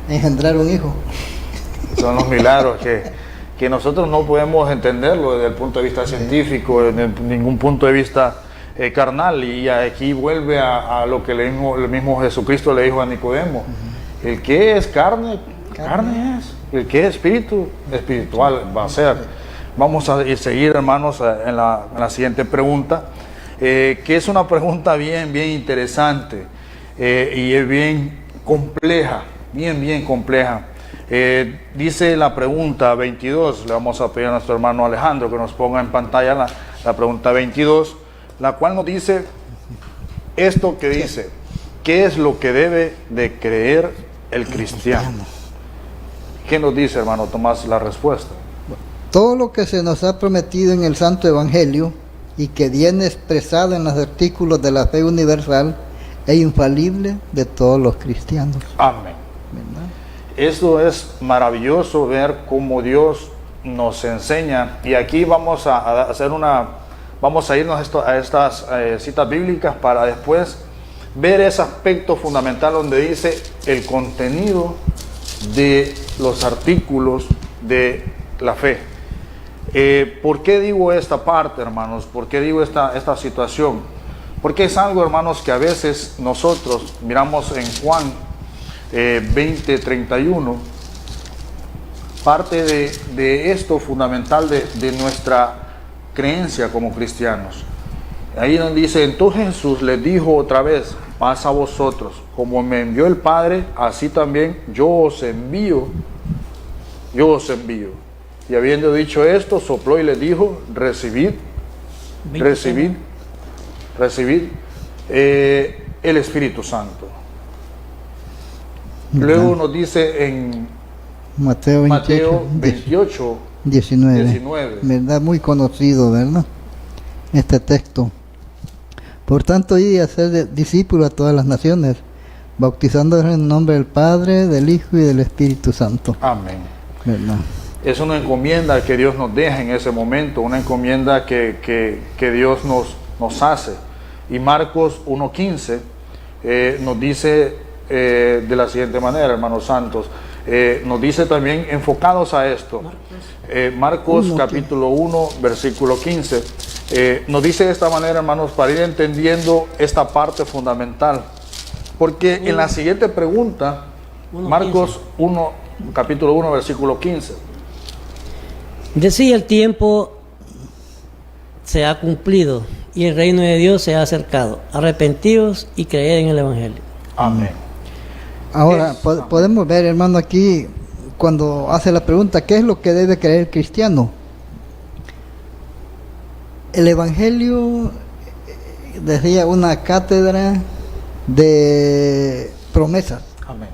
engendrar un hijo. Son los milagros que nosotros no podemos entenderlo desde el punto de vista científico, desde ningún punto de vista carnal. Y aquí vuelve a lo que el mismo Jesucristo le dijo a Nicodemo. El que es carne es. El que es espíritu, espiritual va a ser. Vamos a seguir, hermanos, en la siguiente pregunta, que es una pregunta bien interesante y es bien compleja, bien compleja. Dice la pregunta 22, le vamos a pedir a nuestro hermano Alejandro que nos ponga en pantalla la pregunta 22, la cual nos dice esto que dice: ¿qué es lo que debe de creer el cristiano? ¿Qué nos dice, hermano Tomás, la respuesta? Todo lo que se nos ha prometido en el Santo Evangelio y que viene expresado en los artículos de la fe universal e infalible de todos los cristianos. Amén. ¿Verdad? Esto es maravilloso ver cómo Dios nos enseña, y aquí vamos a irnos a estas citas bíblicas para después ver ese aspecto fundamental donde dice el contenido de los artículos de la fe. ¿Por qué digo esta parte, hermanos? ¿Por qué digo esta situación? Porque es algo, hermanos, que a veces nosotros miramos en Juan 20:31, parte de esto fundamental de nuestra creencia como cristianos. Ahí donde dice: entonces Jesús les dijo otra vez: paz a vosotros, como me envió el Padre, así también yo os envío. Y habiendo dicho esto, sopló y les dijo: recibid el Espíritu Santo. Luego nos dice en Mateo 28, 19. ¿Verdad? Muy conocido, ¿verdad? Este texto. Por tanto, id y hacer discípulos a todas las naciones, bautizándolos en el nombre del Padre, del Hijo y del Espíritu Santo. Amén. ¿Verdad? Es una encomienda que Dios nos deja en ese momento, una encomienda que Dios nos hace. Y Marcos 1:15 nos dice de la siguiente manera, hermanos santos, nos dice también enfocados a esto. Marcos capítulo 1, versículo 15, nos dice de esta manera, hermanos, para ir entendiendo esta parte fundamental. Porque en la siguiente pregunta, Marcos 1, capítulo 1, versículo 15. Decía: el tiempo se ha cumplido y el reino de Dios se ha acercado. Arrepentidos y creed en el Evangelio. Amén. Ahora, podemos ver, hermano, aquí, cuando hace la pregunta, ¿qué es lo que debe creer el cristiano? El Evangelio, decía, una cátedra de promesas. Amén.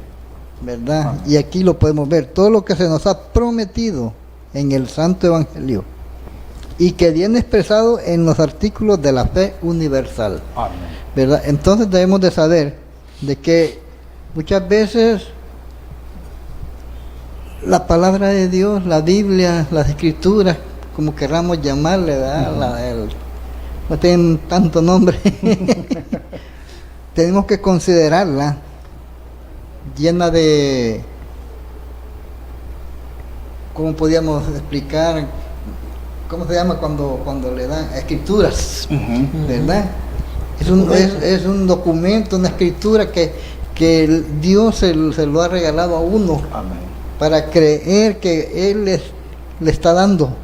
¿Verdad? Amén. Y aquí lo podemos ver, todo lo que se nos ha prometido en el Santo Evangelio y que viene expresado en los artículos de la fe universal. Amén. ¿Verdad? Entonces debemos de saber de que muchas veces la palabra de Dios, la Biblia, las Escrituras, como queramos llamarle, ¿verdad? No tienen tanto nombre. Tenemos que considerarla llena de, ¿cómo podríamos explicar? ¿Cómo se llama cuando le dan escrituras? ¿Verdad? Es un documento, una escritura que Dios se lo ha regalado a uno. Amén. Para creer que Él le está dando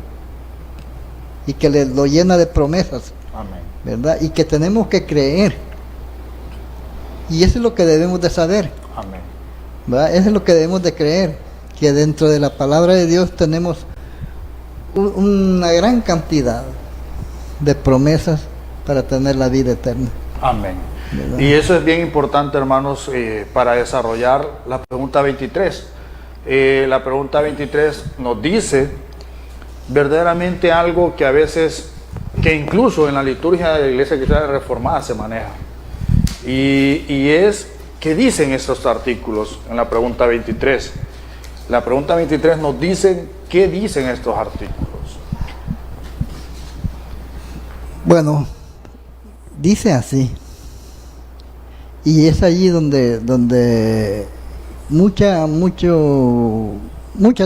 y que lo llena de promesas. Amén. ¿Verdad? Y que tenemos que creer. Y eso es lo que debemos de saber. Amén. ¿Verdad? Eso es lo que debemos de creer, que dentro de la palabra de Dios tenemos una gran cantidad de promesas para tener la vida eterna. Amén. ¿Verdad? Y eso es bien importante, hermanos, para desarrollar la pregunta 23. La pregunta 23 nos dice verdaderamente algo que a veces, que incluso en la liturgia de la Iglesia Cristiana Reformada se maneja. Y es, ¿qué dicen estos artículos en la pregunta 23? La pregunta 23 nos dice, ¿qué dicen estos artículos? Bueno, dice así, y es allí donde muchas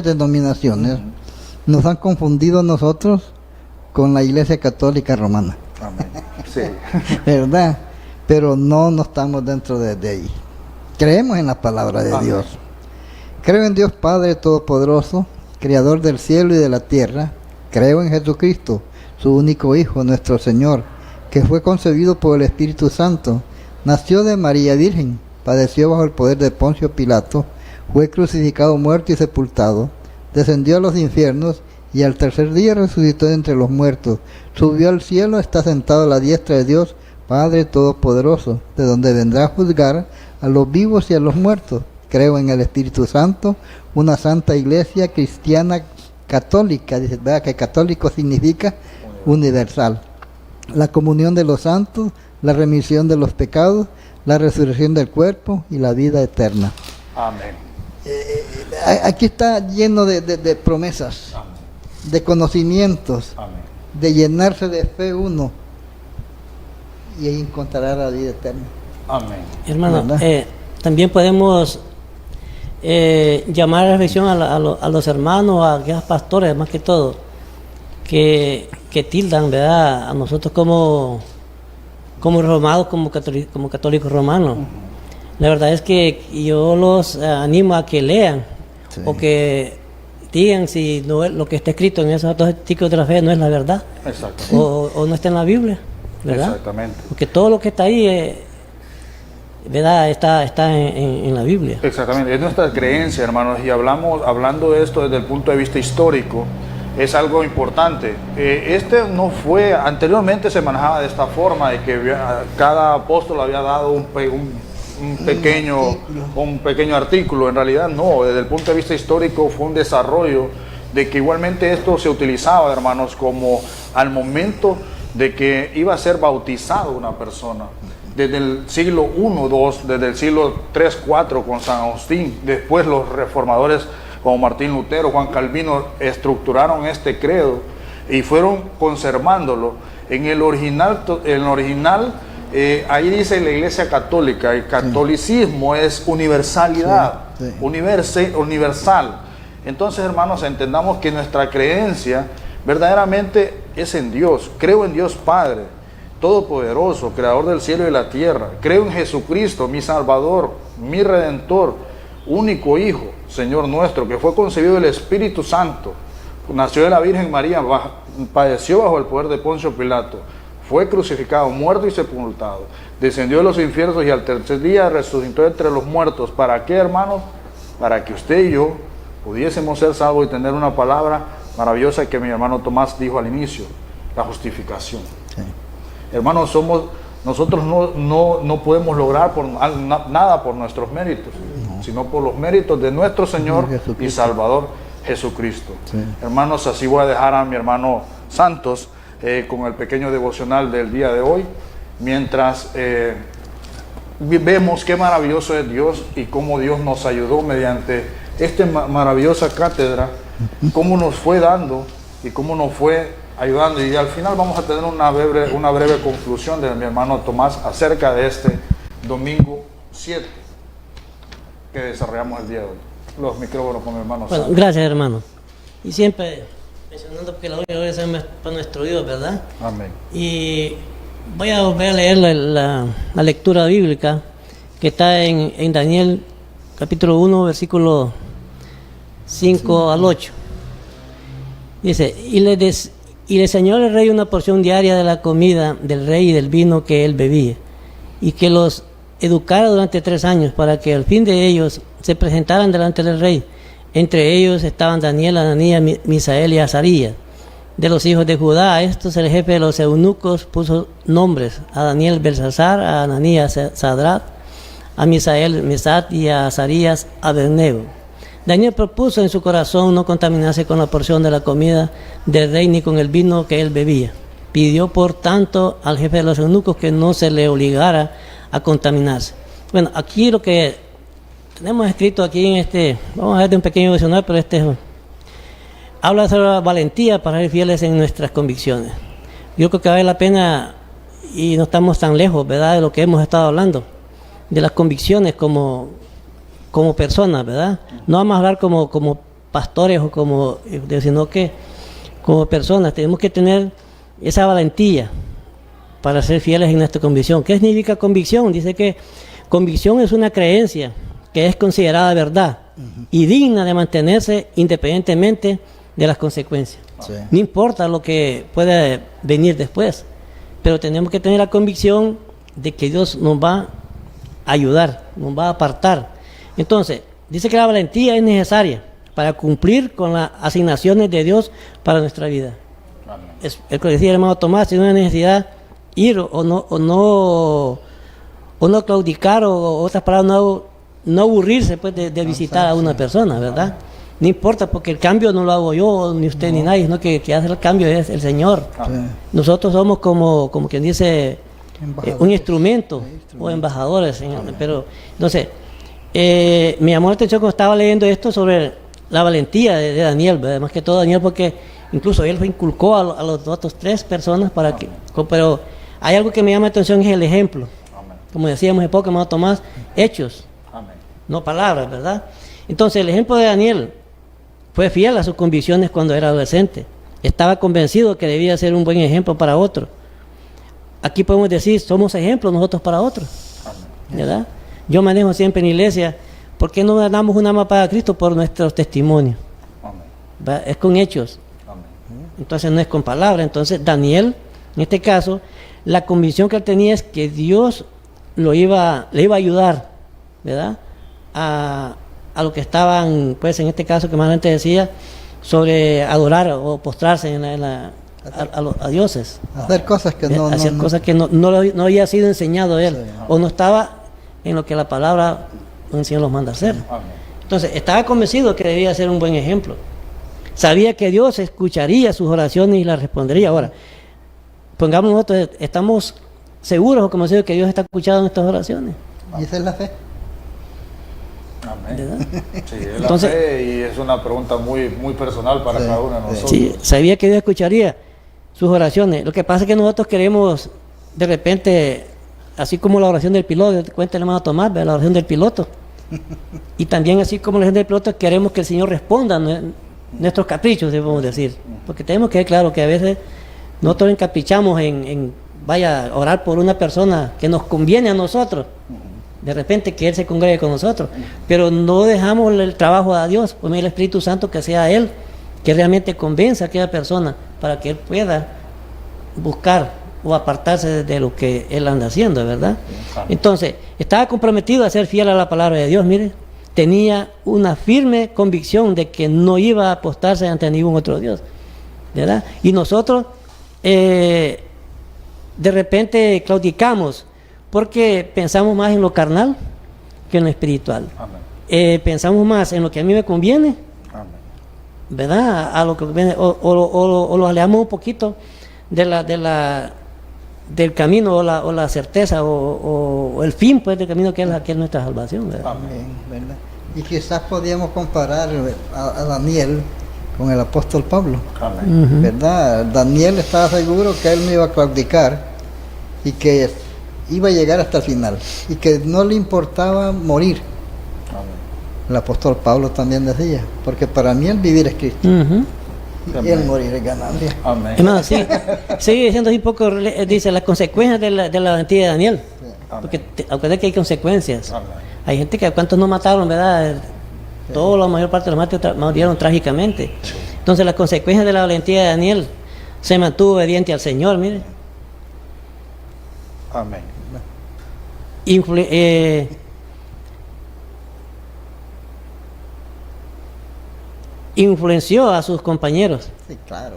denominaciones nos han confundido a nosotros con la Iglesia Católica Romana. Amén. Sí. ¿Verdad? Pero no estamos dentro de ahí. Creemos en la palabra de Amén. Dios. Creo en Dios Padre Todopoderoso, Creador del cielo y de la tierra. Creo en Jesucristo, su único Hijo, nuestro Señor, que fue concebido por el Espíritu Santo, nació de María Virgen, padeció bajo el poder de Poncio Pilato, fue crucificado, muerto y sepultado, descendió a los infiernos y al tercer día resucitó de entre los muertos, subió al cielo, está sentado a la diestra de Dios, Padre Todopoderoso, de donde vendrá a juzgar a los vivos y a los muertos. Creo en el Espíritu Santo, una santa iglesia cristiana católica, dice, ¿verdad? Que católico significa universal. La comunión de los santos, la remisión de los pecados, la resurrección del cuerpo y la vida eterna. Amén. Aquí está lleno de promesas, Amén. de conocimientos, Amén. de llenarse de fe uno y ahí encontrará la vida eterna. Amén. Hermano, ¿Verdad? también podemos llamar a reflexión a los hermanos, a aquellos pastores, más que todo, que tildan, ¿verdad?, a nosotros como romanos, como católicos romanos. La verdad es que yo los animo a que lean, Sí. o que digan si no, lo que está escrito en esos dos artículos de la fe no es la verdad, Exactamente. o no está en la Biblia, ¿verdad? Exactamente. Porque todo lo que está ahí, ¿verdad?, está en la Biblia. Exactamente, es nuestra creencia, hermanos, y hablando de esto desde el punto de vista histórico, es algo importante. Anteriormente se manejaba de esta forma, de que cada apóstol había dado un pequeño artículo. En realidad no, desde el punto de vista histórico fue un desarrollo de que igualmente esto se utilizaba, hermanos, como al momento de que iba a ser bautizado una persona. Desde el siglo I, II, desde el siglo III, IV con San Agustín, después los reformadores como Martín Lutero, Juan Calvino estructuraron este credo y fueron conservándolo. En el original, ahí dice la Iglesia Católica, el catolicismo es universalidad, Sí, sí. Universal. Entonces, hermanos, entendamos que nuestra creencia verdaderamente es en Dios. Creo en Dios Padre Todopoderoso, Creador del cielo y la tierra. Creo en Jesucristo, mi Salvador, mi Redentor, único Hijo, Señor nuestro, que fue concebido del Espíritu Santo, nació de la Virgen María, padeció bajo el poder de Poncio Pilato, fue crucificado, muerto y sepultado, descendió de los infiernos y al tercer día resucitó entre los muertos. ¿Para qué, hermanos? Para que usted y yo pudiésemos ser salvos y tener una palabra maravillosa que mi hermano Tomás dijo al inicio, la justificación. Sí. Hermanos, nosotros no podemos lograr nada por nuestros méritos, sino por los méritos de nuestro Señor y Salvador Jesucristo. Sí. Hermanos, así voy a dejar a mi hermano Santos con el pequeño devocional del día de hoy, mientras vemos qué maravilloso es Dios y cómo Dios nos ayudó mediante esta maravillosa cátedra, cómo nos fue dando y cómo nos fue ayudando. Y al final vamos a tener una breve conclusión de mi hermano Tomás acerca de este domingo 7 que desarrollamos el día de hoy. Los micrófonos con mi hermano Bueno, Santos. gracias, hermano. Y siempre mencionando que la gloria es para nuestro Dios, ¿verdad? Amén. Y voy a volver a leer la lectura bíblica que está en Daniel capítulo 1, versículo 5 al 8. Dice, y le señaló el rey una porción diaria de la comida del rey y del vino que él bebía, y que los educara durante 3 años, para que al fin de ellos se presentaran delante del rey. Entre ellos estaban Daniel, Ananías, Misael y Azarías. De los hijos de Judá, a estos el jefe de los eunucos puso nombres: a Daniel Belsasar, a Ananías Sadrat, a Misael Mesat y a Azarías Abednego. Daniel propuso en su corazón no contaminarse con la porción de la comida del rey ni con el vino que él bebía. Pidió por tanto al jefe de los eunucos que no se le obligara a contaminarse. Bueno, aquí lo que tenemos escrito aquí en vamos a ver de un pequeño devocional, pero habla sobre la valentía para ser fieles en nuestras convicciones. Yo creo que vale la pena, y no estamos tan lejos, ¿verdad?, de lo que hemos estado hablando, de las convicciones como personas, ¿verdad? No vamos a hablar como pastores o sino que como personas tenemos que tener esa valentía para ser fieles en nuestra convicción. ¿Qué significa convicción? Dice que convicción es una creencia que es considerada verdad y digna de mantenerse independientemente de las consecuencias. Sí. No importa lo que pueda venir después, pero tenemos que tener la convicción de que Dios nos va a ayudar, nos va a apartar. Entonces, dice que la valentía es necesaria para cumplir con las asignaciones de Dios para nuestra vida. Es el que decía el hermano Tomás, tiene una necesidad ir o no claudicar, o otras palabras, no aburrirse pues de visitar a una persona, ¿verdad? No importa, porque el cambio no lo hago yo, ni usted, ni nadie, sino que hace el cambio es el Señor. Nosotros somos como quien dice, un instrumento, o embajadores. Pero, entonces, me llamó la atención cuando estaba leyendo esto sobre la valentía de Daniel, ¿verdad? Más que todo Daniel, porque incluso él inculcó a los otros 3 personas para que... Pero hay algo que me llama la atención, es el ejemplo. Como decíamos hace poco, hermano Tomás, hechos, no palabras, ¿verdad? Entonces, el ejemplo de Daniel fue fiel a sus convicciones cuando era adolescente. Estaba convencido que debía ser un buen ejemplo para otros. Aquí podemos decir, somos ejemplos nosotros para otros, ¿verdad? Yo manejo siempre en la iglesia, ¿por qué no damos una alma para Cristo? Por nuestros testimonios. Es con hechos. Entonces no es con palabras. Entonces Daniel, en este caso, la convicción que él tenía es que Dios le iba a ayudar, ¿verdad? A lo que estaban, pues en este caso que más antes decía, sobre adorar o postrarse a dioses. Hacer cosas que cosas que no había sido enseñado a él, o no estaba en lo que la palabra del Señor los manda a hacer. Entonces, estaba convencido que debía ser un buen ejemplo. Sabía que Dios escucharía sus oraciones y las respondería. Ahora, pongamos nosotros, estamos seguros o convencidos que Dios está escuchando nuestras oraciones. Y esa es la fe. Amén. Sí, es entonces, la fe, y es una pregunta muy personal para cada uno de nosotros. Sí, sabía que Dios escucharía sus oraciones. Lo que pasa es que nosotros queremos, de repente, así como la oración del piloto, cuenta el hermano Tomás, la oración del piloto. Y también así como la oración del piloto, queremos que el Señor responda a nuestros caprichos, debemos decir. Porque tenemos que ver claro que a veces nosotros encaprichamos en vaya a orar por una persona que nos conviene a nosotros. De repente que Él se congregue con nosotros, pero no dejamos el trabajo a Dios, pues el Espíritu Santo que sea Él, que realmente convenza a aquella persona para que Él pueda buscar o apartarse de lo que Él anda haciendo, ¿verdad? Entonces, estaba comprometido a ser fiel a la palabra de Dios, mire, tenía una firme convicción de que no iba a apostarse ante ningún otro Dios, ¿verdad? Y nosotros, de repente, claudicamos, porque pensamos más en lo carnal que en lo espiritual. Pensamos más en lo que a mí me conviene, ¿verdad? A lo que conviene, o lo alejamos un poquito del camino o la certeza o el fin pues del camino que es nuestra salvación, ¿verdad? Amén, ¿verdad? Y quizás podíamos comparar a Daniel con el apóstol Pablo, ¿verdad? Daniel estaba seguro que él no iba a claudicar y que iba a llegar hasta el final y que no le importaba morir. El apóstol Pablo también decía, porque para mí el vivir es Cristo y el morir es ganancia. Hermano, sí, sigue diciendo un poco, dice las consecuencias de la valentía de Daniel, porque aunque que hay consecuencias. Hay gente que cuántos no mataron, ¿verdad? Toda la mayor parte de los mártires murieron trágicamente. Entonces las consecuencias de la valentía de Daniel, se mantuvo obediente al Señor, mire. Amén. Influenció a sus compañeros. Sí, claro.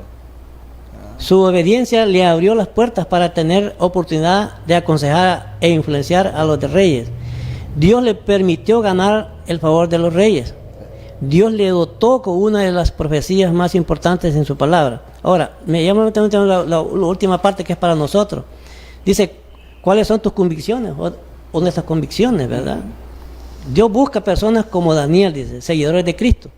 Su obediencia le abrió las puertas para tener oportunidad de aconsejar e influenciar a los reyes. Dios le permitió ganar el favor de los reyes. Dios le dotó con una de las profecías más importantes en su palabra. Ahora, me llama la atención la última parte que es para nosotros. Dice, ¿cuáles son tus convicciones o nuestras convicciones, verdad? Dios busca personas como Daniel, dice, seguidores de Cristo,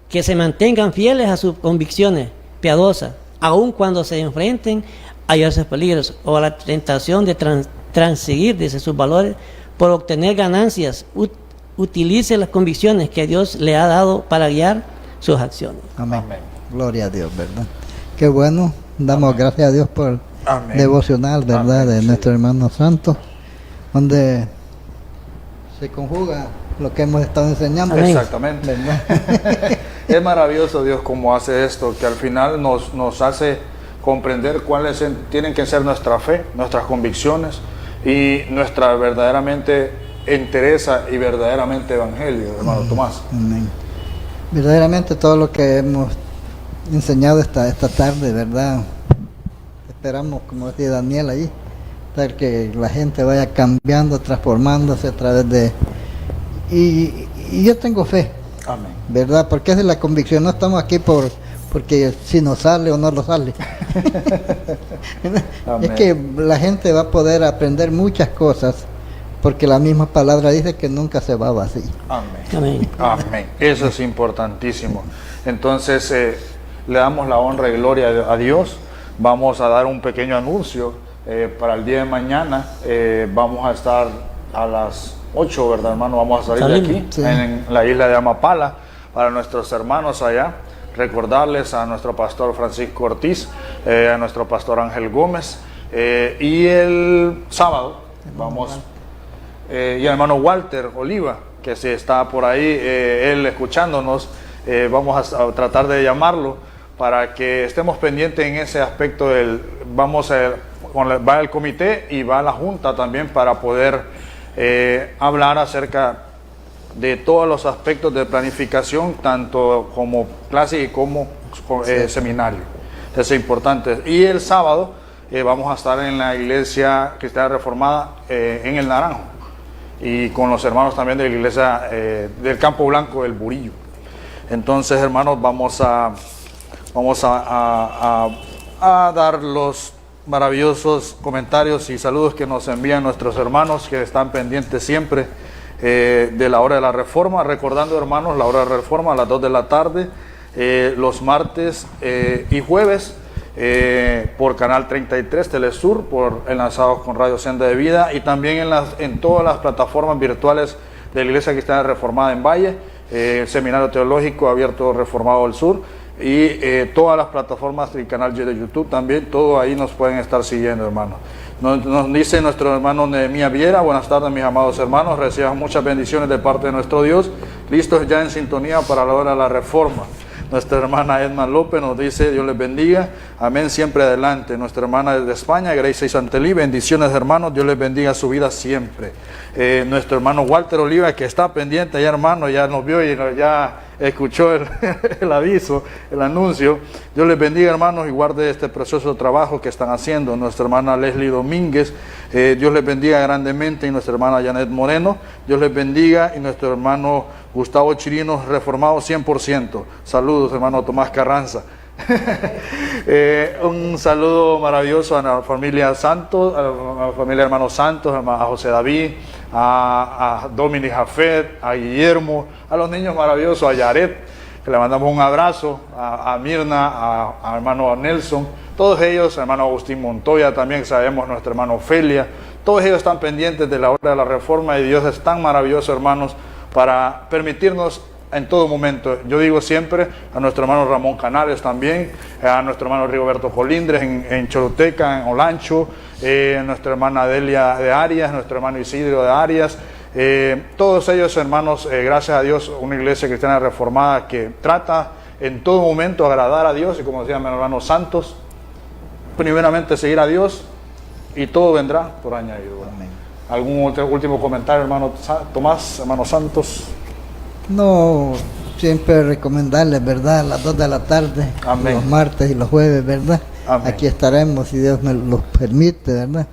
que se mantengan fieles a sus convicciones piadosas, aun cuando se enfrenten a diversos peligros o a la tentación de transigir, dice, sus valores por obtener ganancias. Utilice las convicciones que Dios le ha dado para guiar sus acciones. Amén. Gloria a Dios, ¿verdad? Qué bueno, damos gracias a Dios por el devocional, ¿verdad? De nuestro hermano santo, donde se conjuga lo que hemos estado enseñando. Amén. Exactamente. ¿Verdad? Es maravilloso Dios cómo hace esto, que al final nos hace comprender cuáles tienen que ser nuestra fe, nuestras convicciones y nuestra verdaderamente entereza y verdaderamente evangelio, hermano Tomás. Amén. Verdaderamente todo lo que hemos enseñado esta tarde, ¿verdad? Esperamos, como decía Daniel ahí, que la gente vaya cambiando, transformándose a través de... Y yo tengo fe, Amén. ¿verdad? Porque es de la convicción, no estamos aquí porque si nos sale o no nos sale. Es que la gente va a poder aprender muchas cosas, porque la misma palabra dice que nunca se va vacío. Amén. Amén. Amén. Eso es importantísimo. Entonces, le damos la honra y gloria a Dios. Vamos a dar un pequeño anuncio para el día de mañana. Vamos a estar a las 8, ¿verdad, hermano? Vamos a salir de aquí, sí, en la isla de Amapala, para nuestros hermanos allá. Recordarles a nuestro pastor Francisco Ortiz, a nuestro pastor Ángel Gómez, y el sábado vamos, y el hermano Walter Oliva, que si está por ahí, él escuchándonos, vamos a tratar de llamarlo para que estemos pendientes en ese aspecto va el comité y va la junta también para poder hablar acerca de todos los aspectos de planificación, tanto como clase y como seminario. Eso es importante. Y el sábado vamos a estar en la iglesia cristiana reformada en el Naranjo, y con los hermanos también de la iglesia del Campo Blanco del Burillo. Entonces, hermanos, vamos a dar los maravillosos comentarios y saludos que nos envían nuestros hermanos que están pendientes siempre de la hora de la reforma. Recordando, hermanos, la hora de la reforma a las 2 de la tarde, los martes y jueves, por Canal 33 Telesur, enlazados con Radio Senda de Vida, y también en todas las plataformas virtuales de la Iglesia Cristiana Reformada en Valle, el Seminario Teológico Abierto Reformado del Sur, y todas las plataformas del canal de YouTube también. Todo ahí nos pueden estar siguiendo, hermanos. Nos dice nuestro hermano Nehemías Viera: buenas tardes, mis amados hermanos, reciban muchas bendiciones de parte de nuestro Dios, listos ya en sintonía para la hora de la reforma. Nuestra hermana Edna López nos dice: Dios les bendiga, amén, siempre adelante. Nuestra hermana desde España, Grace y Santelí: bendiciones, hermanos, Dios les bendiga su vida siempre. Nuestro hermano Walter Oliva, que está pendiente ya, hermano, ya nos vio y ya escuchó el aviso, el anuncio. Dios les bendiga, hermanos, y guarde este precioso trabajo que están haciendo. Nuestra hermana Leslie Domínguez, Dios les bendiga grandemente, y nuestra hermana Janet Moreno, Dios les bendiga, y nuestro hermano Gustavo Chirinos, reformado 100%. Saludos, hermano Tomás Carranza. Un saludo maravilloso a la familia Santos, a la familia hermanos Santos, a José David, a Dominic Jafet, a Guillermo, a los niños maravillosos, a Yaret, que le mandamos un abrazo, a Mirna, a hermano Nelson, todos ellos, hermano Agustín Montoya también, sabemos, nuestro hermano Ofelia, todos ellos están pendientes de la hora de la reforma, y Dios es tan maravilloso, hermanos, para permitirnos en todo momento. Yo digo siempre a nuestro hermano Ramón Canales también, a nuestro hermano Rigoberto Colindres en Choluteca, en Olancho, a nuestra hermana Delia de Arias, nuestro hermano Isidro de Arias, todos ellos, hermanos, gracias a Dios, una iglesia cristiana reformada que trata en todo momento agradar a Dios, y como decía mi hermano Santos, primeramente seguir a Dios, y todo vendrá por añadidura. Amén. ¿Algún último comentario, hermano Tomás, hermano Santos? No, siempre recomendarles, ¿verdad? A las 2 de la tarde, amén, los martes y los jueves, ¿verdad? Amén. Aquí estaremos, si Dios me los permite, ¿verdad?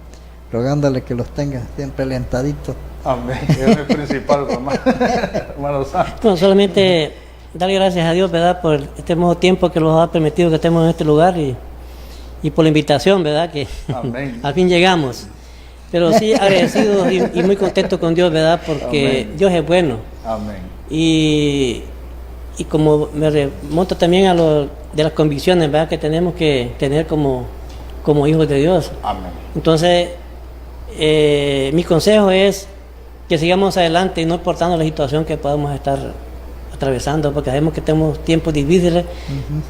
Rogándole que los tenga siempre alentaditos. Amén, es el principal, hermano Santos. No, solamente darle gracias a Dios, ¿verdad? Por este nuevo tiempo que nos ha permitido que estemos en este lugar, y por la invitación, ¿verdad? Que al fin llegamos. Pero sí agradecido y muy contento con Dios, ¿verdad? Porque amén, Dios es bueno. Amén. Y como me remonto también a lo de las convicciones, ¿verdad? Que tenemos que tener como hijos de Dios. Amén. Entonces, mi consejo es que sigamos adelante, no importando la situación que podamos estar atravesando, porque sabemos que tenemos tiempos difíciles,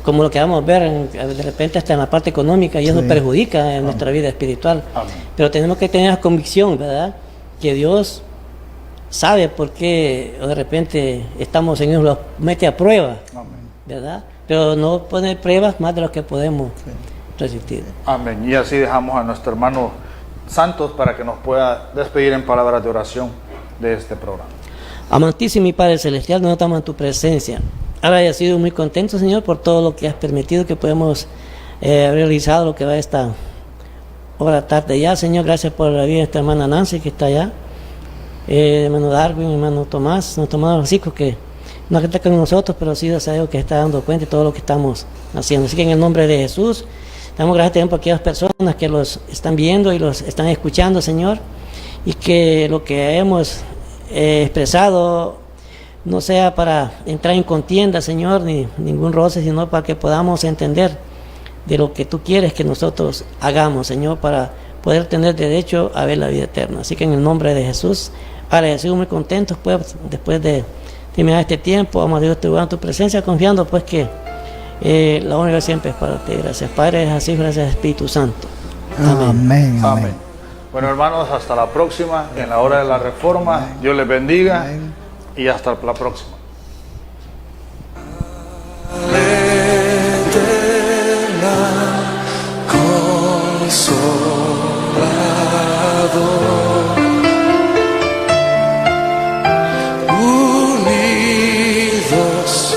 como lo que vamos a ver de repente hasta en la parte económica, y eso perjudica en nuestra vida espiritual. Amén. Pero tenemos que tener la convicción, ¿verdad? Que Dios sabe por qué de repente estamos en los mete a prueba, ¿verdad? Pero no poner pruebas más de lo que podemos resistir. Amén. Y así dejamos a nuestro hermano Santos para que nos pueda despedir en palabras de oración. de este programa. Amantísimo y Padre Celestial, nos estamos en tu presencia. Ahora he sido muy contento, Señor, por todo lo que has permitido que podamos realizar lo que va esta hora tarde ya. Señor, gracias por la vida de esta hermana Nancy que está allá, hermano Darwin, hermano Tomás Francisco, que no está con nosotros, pero sí es algo que está dando cuenta de todo lo que estamos haciendo. Así que en el nombre de Jesús, damos gracias también por aquellas personas que los están viendo y los están escuchando, Señor, y que lo que hemos expresado no sea para entrar en contienda, Señor, ni ningún roce, sino para que podamos entender de lo que tú quieres que nosotros hagamos, Señor, para poder tener derecho a ver la vida eterna. Así que en el nombre de Jesús, agradecidos, muy contentos, pues, después de terminar este tiempo, vamos a Dios, te voy a tu presencia, confiando pues que la honra siempre es para ti. Gracias, Padre, es así, gracias, Espíritu Santo. Amén. Amén. Bueno, hermanos, hasta la próxima, en la hora de la reforma. Dios les bendiga y hasta la próxima. Unidos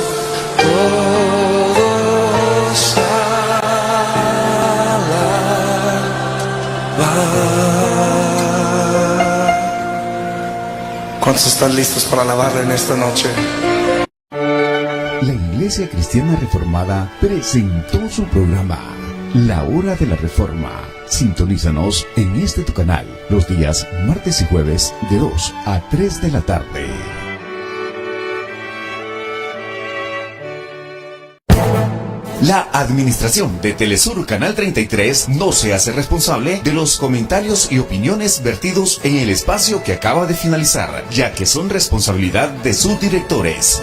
todos ¿cuántos están listos para alabarle en esta noche? La Iglesia Cristiana Reformada presentó su programa, La Hora de la Reforma. Sintonízanos en este tu canal, los días martes y jueves de 2 a 3 de la tarde. La administración de Telesur Canal 33 no se hace responsable de los comentarios y opiniones vertidos en el espacio que acaba de finalizar, ya que son responsabilidad de sus directores.